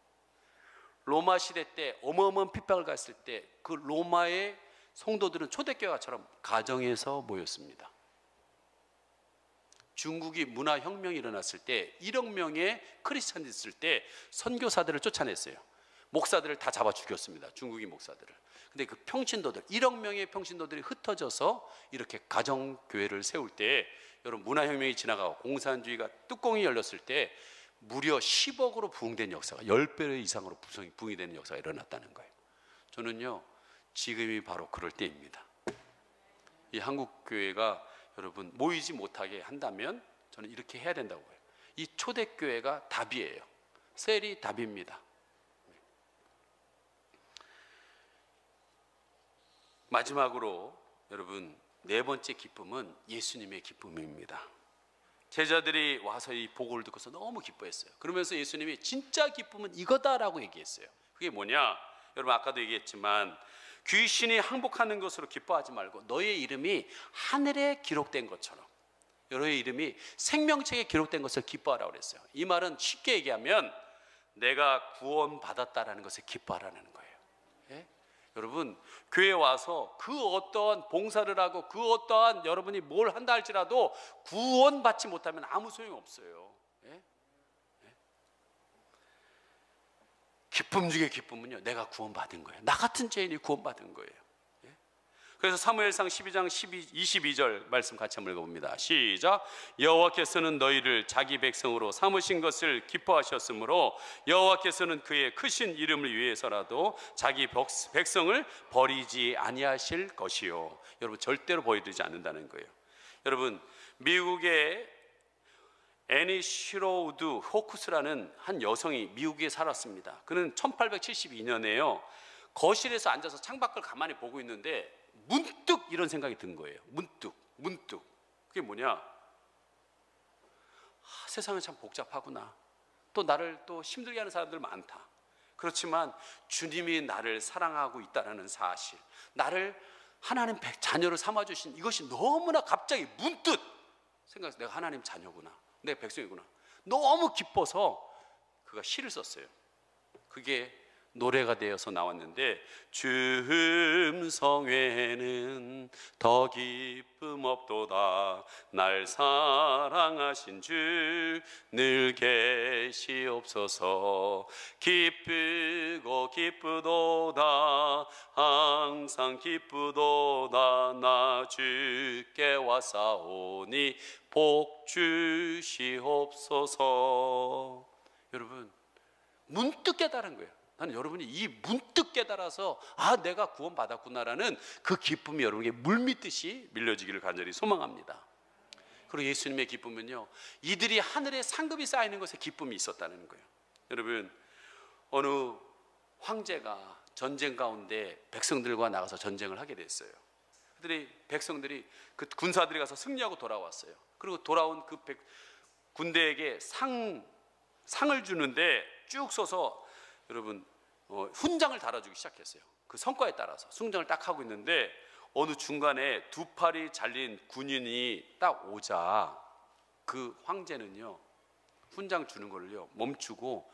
로마 시대 때 어마어마한 핍박을 갔을 때 그 로마의 성도들은 초대교회처럼 가정에서 모였습니다. 중국이 문화혁명이 일어났을 때 1억 명의 크리스찬이 있을 때 선교사들을 쫓아냈어요. 목사들을 다 잡아 죽였습니다. 중국인 목사들을. 근데 그 평신도들, 1억 명의 평신도들이 흩어져서 이렇게 가정교회를 세울 때, 여러분, 문화혁명이 지나가고 공산주의가 뚜껑이 열렸을 때 무려 10억으로 부흥된 역사가 10배 이상으로 부흥이 되는 역사가 일어났다는 거예요. 저는요, 지금이 바로 그럴 때입니다. 이 한국교회가 여러분 모이지 못하게 한다면 저는 이렇게 해야 된다고 해요. 이 초대교회가 답이에요. 셀이 답입니다. 마지막으로 여러분, 네 번째 기쁨은 예수님의 기쁨입니다. 제자들이 와서 이 보고를 듣고서 너무 기뻐했어요. 그러면서 예수님이 진짜 기쁨은 이거다라고 얘기했어요. 그게 뭐냐? 여러분, 아까도 얘기했지만 귀신이 항복하는 것으로 기뻐하지 말고 너의 이름이 하늘에 기록된 것처럼, 너의 이름이 생명책에 기록된 것을 기뻐하라고 그랬어요. 이 말은 쉽게 얘기하면 내가 구원받았다라는 것을 기뻐하라는 거예요. 예? 여러분, 교회에 와서 그 어떠한 봉사를 하고 그 어떠한 여러분이 뭘 한다 할지라도 구원받지 못하면 아무 소용이 없어요. 예? 기쁨 중에 기쁨은요, 내가 구원받은 거예요. 나 같은 죄인이 구원받은 거예요. 예? 그래서 사무엘상 12장 22절 말씀 같이 한번 읽어봅니다. 시작. 여호와께서는 너희를 자기 백성으로 삼으신 것을 기뻐하셨으므로 여호와께서는 그의 크신 이름을 위해서라도 자기 백성을 버리지 아니하실 것이요. 여러분, 절대로 버리지 않는다는 거예요. 여러분, 미국의 애니 시로우드 호쿠스라는 한 여성이 미국에 살았습니다. 그는 1872년에요 거실에서 앉아서 창밖을 가만히 보고 있는데 문득 이런 생각이 든 거예요. 문득 그게 뭐냐? 세상은 참 복잡하구나. 또 나를 또 힘들게 하는 사람들 많다. 그렇지만 주님이 나를 사랑하고 있다는 사실, 나를 하나님 자녀로 삼아주신 이것이 너무나 갑자기 문득 생각해서 내가 하나님 자녀구나, 내 백성이구나. 너무 기뻐서 그가 시를 썼어요. 그게 노래가 되어서 나왔는데, 주 음성에는 더 기쁨 없도다. 날 사랑하신 주 늘 계시옵소서. 기쁘고 기쁘도다. 항상 기쁘도다. 나 주께 왔사오니 복 주시옵소서. 여러분, 문득 깨달은 거예요. 나는 여러분이 이 문득 깨달아서 내가 구원받았구나라는 그 기쁨이 여러분에게 물밀듯이 밀려지기를 간절히 소망합니다. 그리고 예수님의 기쁨은요, 이들이 하늘에 상급이 쌓이는 것에 기쁨이 있었다는 거예요. 여러분, 어느 황제가 전쟁 가운데 백성들과 나가서 전쟁을 하게 됐어요. 백성들이 그 군사들이 가서 승리하고 돌아왔어요. 그리고 돌아온 그 군대에게 상을 주는데 쭉 서서 여러분, 훈장을 달아주기 시작했어요. 그 성과에 따라서 훈장을 딱 하고 있는데 어느 중간에 두 팔이 잘린 군인이 딱 오자 그 황제는요, 훈장 주는 걸요 멈추고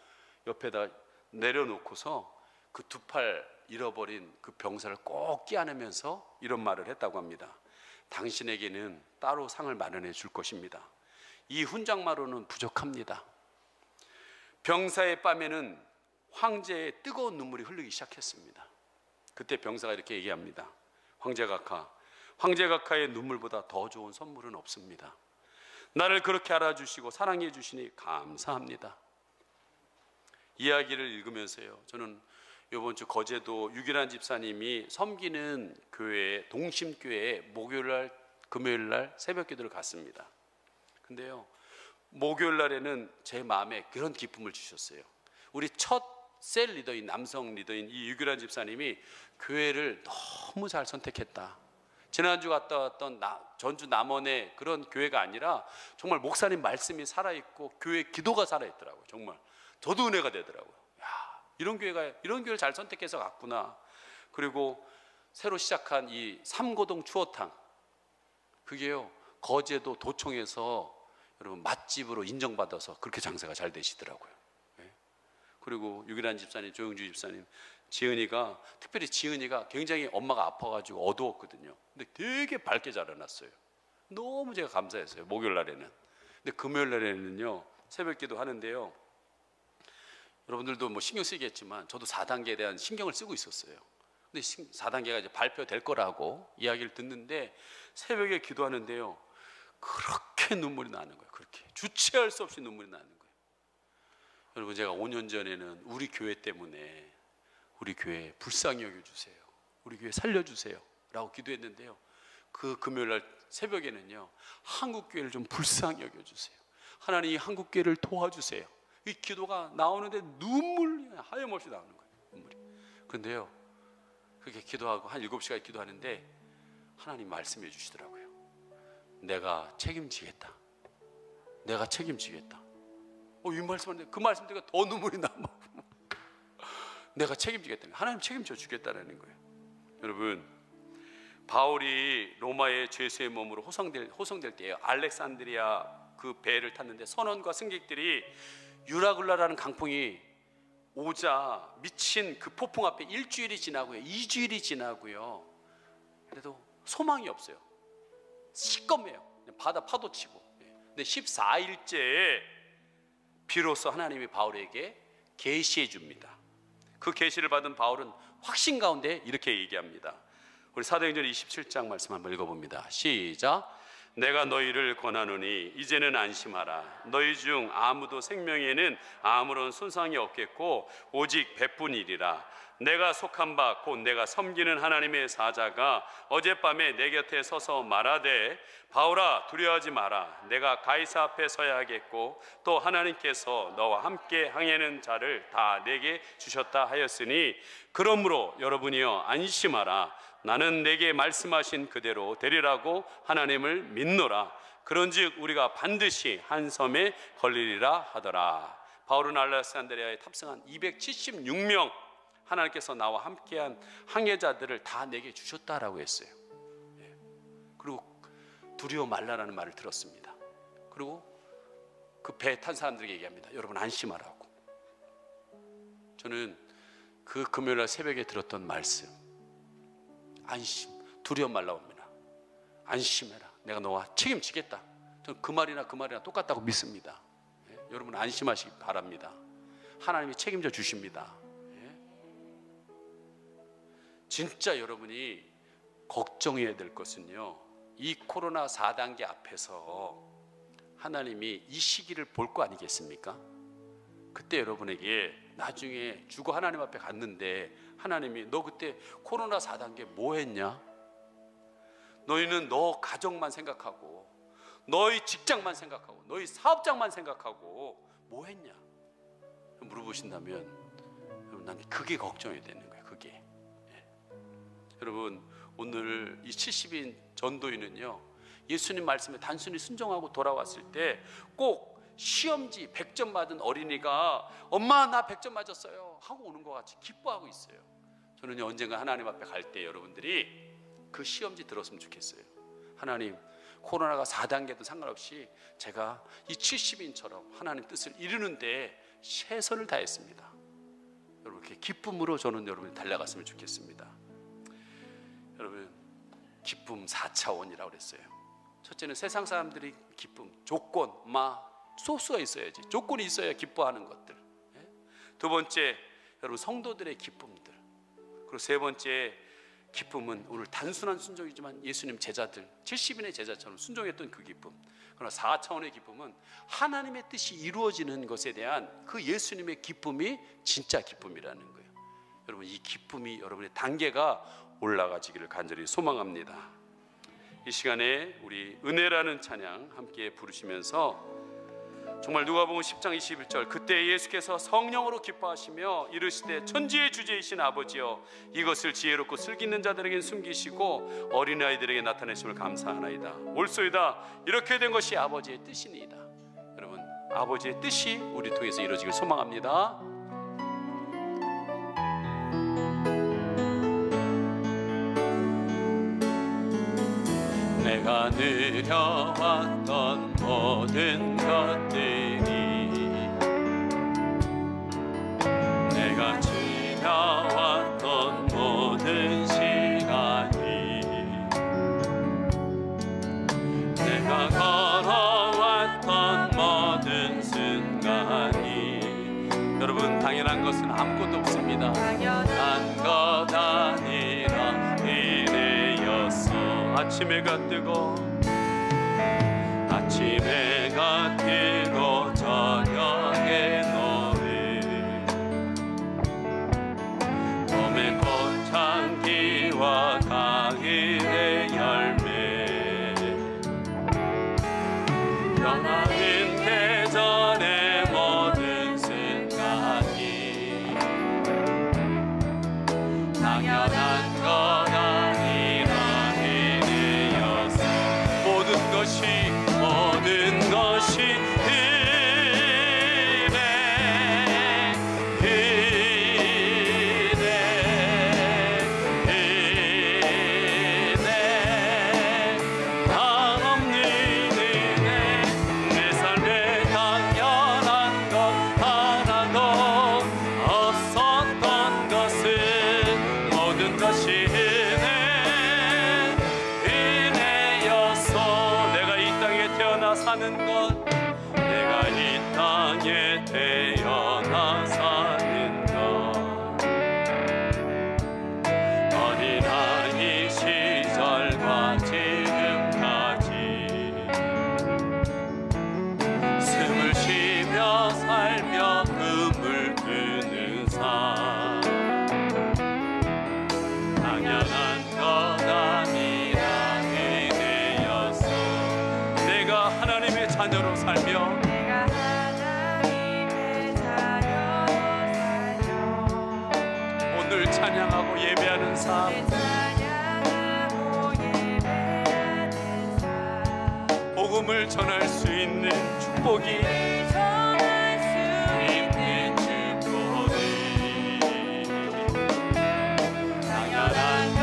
옆에다 내려놓고서 그 두 팔 잃어버린 그 병사를 꼭 끼안으면서 이런 말을 했다고 합니다. 당신에게는 따로 상을 마련해 줄 것입니다. 이 훈장만으로는 부족합니다. 병사의 뺨에는 황제의 뜨거운 눈물이 흐르기 시작했습니다. 그때 병사가 이렇게 얘기합니다. 황제각하의 눈물보다 더 좋은 선물은 없습니다. 나를 그렇게 알아주시고 사랑해 주시니 감사합니다. 이야기를 읽으면서요, 저는 이번 주 거제도 유기란 집사님이 섬기는 교회, 동심교회에 목요일날, 금요일날 새벽 기도를 갔습니다. 근데요, 목요일날에는 제 마음에 그런 기쁨을 주셨어요. 우리 첫 셀 리더인, 남성 리더인 이 유기란 집사님이 교회를 너무 잘 선택했다. 지난주 갔다 왔던 전주 남원의 그런 교회가 아니라 정말 목사님 말씀이 살아있고 교회 기도가 살아있더라고요. 정말 저도 은혜가 되더라고요. 야, 이런 교회를 잘 선택해서 갔구나. 그리고 새로 시작한 이 삼고동 추어탕, 그게요 거제도 도청에서 여러분 맛집으로 인정받아서 그렇게 장사가 잘 되시더라고요. 그리고 유기란 집사님, 조영주 집사님, 특별히 지은이가 굉장히 엄마가 아파가지고 어두웠거든요. 근데 되게 밝게 자라났어요. 너무 제가 감사했어요. 목요일 날에는. 근데 금요일 날에는요 새벽기도 하는데요. 여러분들도 뭐 신경 쓰겠지만 저도 4단계에 대한 신경을 쓰고 있었어요. 근데 4단계가 이제 발표될 거라고 이야기를 듣는데 새벽에 기도하는데요. 그렇게 눈물이 나는 거예요. 그렇게 주체할 수 없이 눈물이 나는 거예요. 여러분, 제가 5년 전에는 우리 교회 때문에 우리 교회 불쌍히 여겨주세요, 우리 교회 살려주세요 라고 기도했는데요. 그 금요일날 새벽에는요 한국교회를 좀 불쌍히 여겨주세요, 하나님 이 한국교회를 도와주세요, 이 기도가 나오는데 눈물이 하염없이 나오는 거예요. 눈물이. 그런데요 그렇게 기도하고 한 7시까지 기도하는데 하나님 말씀해 주시더라고요. 내가 책임지겠다. 내가 책임지겠다. 이 말씀하는데 그 말씀 때가 더 눈물이 나. 내가 책임지겠다. 하나님 책임져 주겠다는 거예요. 여러분, 바울이 로마의 죄수의 몸으로 호송될 때예요. 알렉산드리아 그 배를 탔는데 선원과 승객들이 유라굴라라는 강풍이 오자 미친 그 폭풍 앞에 1주일이 지나고요, 2주일이 지나고요. 그래도 소망이 없어요. 시꺼매요. 바다 파도치고. 근데 14일째에 비로소 하나님이 바울에게 계시해 줍니다. 그 계시를 받은 바울은 확신 가운데 이렇게 얘기합니다. 우리 사도행전 27장 말씀 한번 읽어봅니다. 시작. 내가 너희를 권하노니 이제는 안심하라. 너희 중 아무도 생명에는 아무런 손상이 없겠고 오직 배뿐이리라. 내가 속한 바 곧 내가 섬기는 하나님의 사자가 어젯밤에 내 곁에 서서 말하되 바울아 두려워하지 마라. 내가 가이사 앞에 서야 하겠고 또 하나님께서 너와 함께 항해하는 자를 다 내게 주셨다 하였으니 그러므로 여러분이여 안심하라. 나는 내게 말씀하신 그대로 되리라고 하나님을 믿노라. 그런즉 우리가 반드시 한 섬에 걸리리라 하더라. 바울은 알렉산드리아에 탑승한 276명 하나님께서 나와 함께한 항해자들을 다 내게 주셨다라고 했어요. 그리고 두려워 말라라는 말을 들었습니다. 그리고 그 배에 탄 사람들에게 얘기합니다. 여러분 안심하라고. 저는 그 금요일날 새벽에 들었던 말씀, 안심, 두려워 말라옵니다. 안심해라. 내가 너와 책임지겠다. 저는 그 말이나 똑같다고 믿습니다. 여러분 안심하시기 바랍니다. 하나님이 책임져 주십니다. 진짜 여러분이 걱정해야 될 것은요, 이 코로나 4단계 앞에서 하나님이 이 시기를 볼 거 아니겠습니까? 그때 여러분에게 나중에 죽어 하나님 앞에 갔는데 하나님이 너 그때 코로나 4단계 뭐 했냐? 너희는 너 가정만 생각하고 너희 직장만 생각하고 너희 사업장만 생각하고 뭐 했냐? 물어보신다면 여러분 난 그게 걱정이 되는 거예요. 그게. 여러분 오늘 이 70인 전도인은요 예수님 말씀에 단순히 순종하고 돌아왔을 때 꼭 시험지 100점 받은 어린이가 엄마 나 100점 맞았어요 하고 오는 것 같이 기뻐하고 있어요. 저는 언젠가 하나님 앞에 갈 때 여러분들이 그 시험지 들었으면 좋겠어요. 하나님 코로나가 4단계도 상관없이 제가 이 70인처럼 하나님 뜻을 이루는데 최선을 다했습니다. 여러분 이렇게 기쁨으로 저는 여러분이 달려갔으면 좋겠습니다. 여러분 기쁨 4차원이라고 그랬어요. 첫째는 세상 사람들이 기쁨, 조건, 소스가 있어야지. 조건이 있어야 기뻐하는 것들. 두 번째 여러분 성도들의 기쁨들. 그리고 세 번째 기쁨은 오늘 단순한 순종이지만 예수님 제자들 70인의 제자처럼 순종했던 그 기쁨. 그러나 4차원의 기쁨은 하나님의 뜻이 이루어지는 것에 대한 그 예수님의 기쁨이 진짜 기쁨이라는 거예요. 여러분 이 기쁨이 여러분의 단계가 올라가지기를 간절히 소망합니다. 이 시간에 우리 은혜라는 찬양 함께 부르시면서 정말 누가복음 10장 21절, 그때 예수께서 성령으로 기뻐하시며 이르시되 천지의 주제이신 아버지여, 이것을 지혜롭고 슬기있는 자들에게 숨기시고 어린아이들에게 나타내심을 감사하나이다. 옳소이다. 이렇게 된 것이 아버지의 뜻이니이다. 여러분, 아버지의 뜻이 우리 통해서 이루어지길 소망합니다. 내가 누려왔던 모든 것들이, 내가 지나왔던 모든 시간이, 내가 걸어왔던 모든 순간이, 여러분, 당연한 것은 아무것도 없습니다. 당연한 것 아니라 은혜였어. 아침 해가 뜨고, 아침 해가 뜨고 저녁에 노을, 봄의 꽃향기와 가을의 열매, 변하는 계절의 모든 순간이 당연한 것 모든 것이 은혜, 은혜, 은혜, 한없는 은혜. 내 삶에 당연한 것 하나도 없었던 것은 모든 것이 사는 것, 내가 이 땅에 태어나 사는 것, 어린아이 시절과 지금까지 숨을 쉬며 살며 꿈을 꾸는 삶, 당연한 것 아니라 하나님의 자녀로 살며, 내가 하나님의 자녀로 살며 오늘 찬양하고 예배하는 삶, 찬양하고 예배하는 삶, 복음을 전할 수 있는 축복이, 전할 수 있는 축복이 당연한 것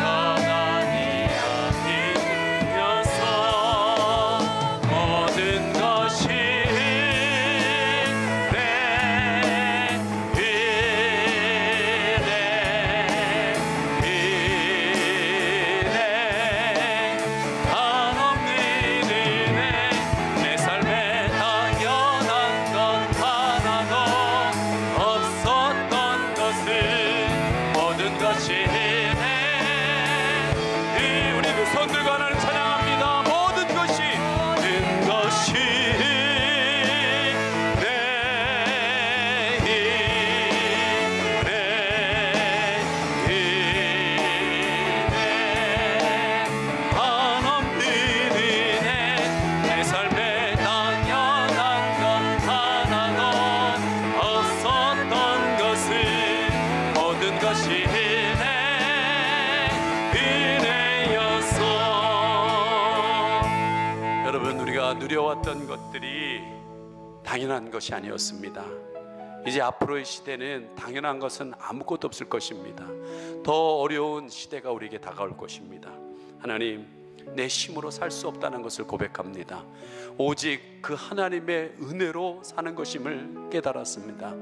누려왔던 것들이 당연한 것이 아니었습니다. 이제 앞으로의 시대는 당연한 것은 아무것도 없을 것입니다. 더 어려운 시대가 우리에게 다가올 것입니다. 하나님, 내 힘으로 살 수 없다는 것을 고백합니다. 오직 그 하나님의 은혜로 사는 것임을 깨달았습니다.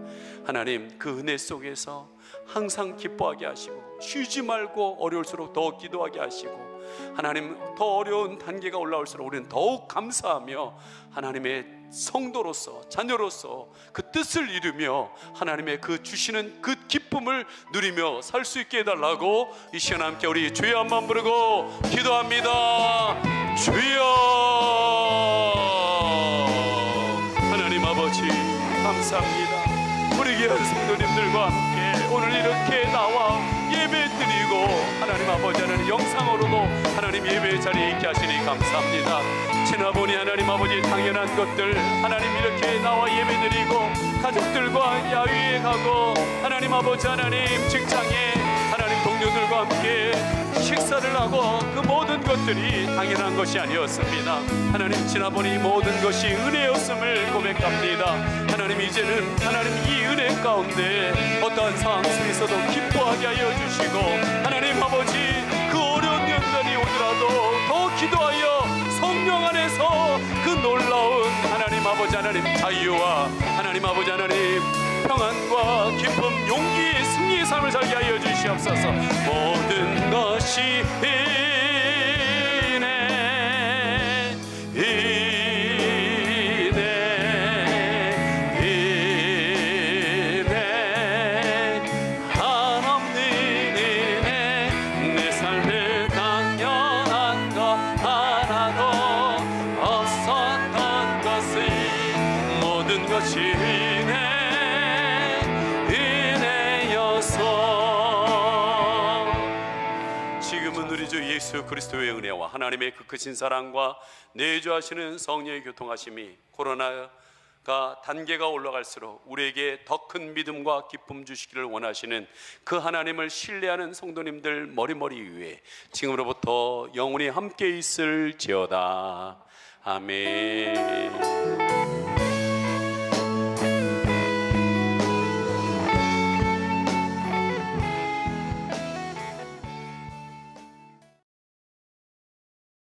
하나님, 그 은혜 속에서 항상 기뻐하게 하시고, 쉬지 말고 어려울수록 더 기도하게 하시고, 하나님, 더 어려운 단계가 올라올수록 우리는 더욱 감사하며 하나님의 성도로서, 자녀로서 그 뜻을 이루며 하나님의 그 주시는 그 기쁨을 누리며 살 수 있게 해달라고 이 시간 함께 우리 주여 한번 부르고 기도합니다. 주여. 하나님 아버지, 감사합니다. 우리 귀한 성도님들과 함께 오늘 이렇게 나와 예배 드리고, 하나님 아버지, 하나님 영상으로도 하나님 예배 자리에 있게 하시니 감사합니다. 지나보니 하나님 아버지 당연한 것들 하나님 이렇게 나와 예배드리고 가족들과 야외에 가고 하나님 아버지 하나님 직장에 하나님 동료들과 함께 식사를 하고 그 모든 것들이 당연한 것이 아니었습니다. 하나님 지나보니 모든 것이 은혜였음을 고백합니다. 하나님 이제는 하나님 이 은혜 가운데 어떠한 상황 속에서도 기뻐하게 하여 주시고 하나님 아버지 그 어려운 연단이 오더라도 더 기도하여 성령 안에서 그 놀라운 하나님 아버지 하나님 자유와 하나님 아버지 하나님 평안과 기쁨 용기의 승리의 삶을 살게 하여 주시옵소서. 모든 것이 예수 그리스도의 은혜와 하나님의 그 크신 사랑과 내주하시는 성령의 교통하심이 코로나가 단계가 올라갈수록 우리에게 더 큰 믿음과 기쁨 주시기를 원하시는 그 하나님을 신뢰하는 성도님들 머리머리 위에 지금으로부터 영원히 함께 있을지어다. 아멘.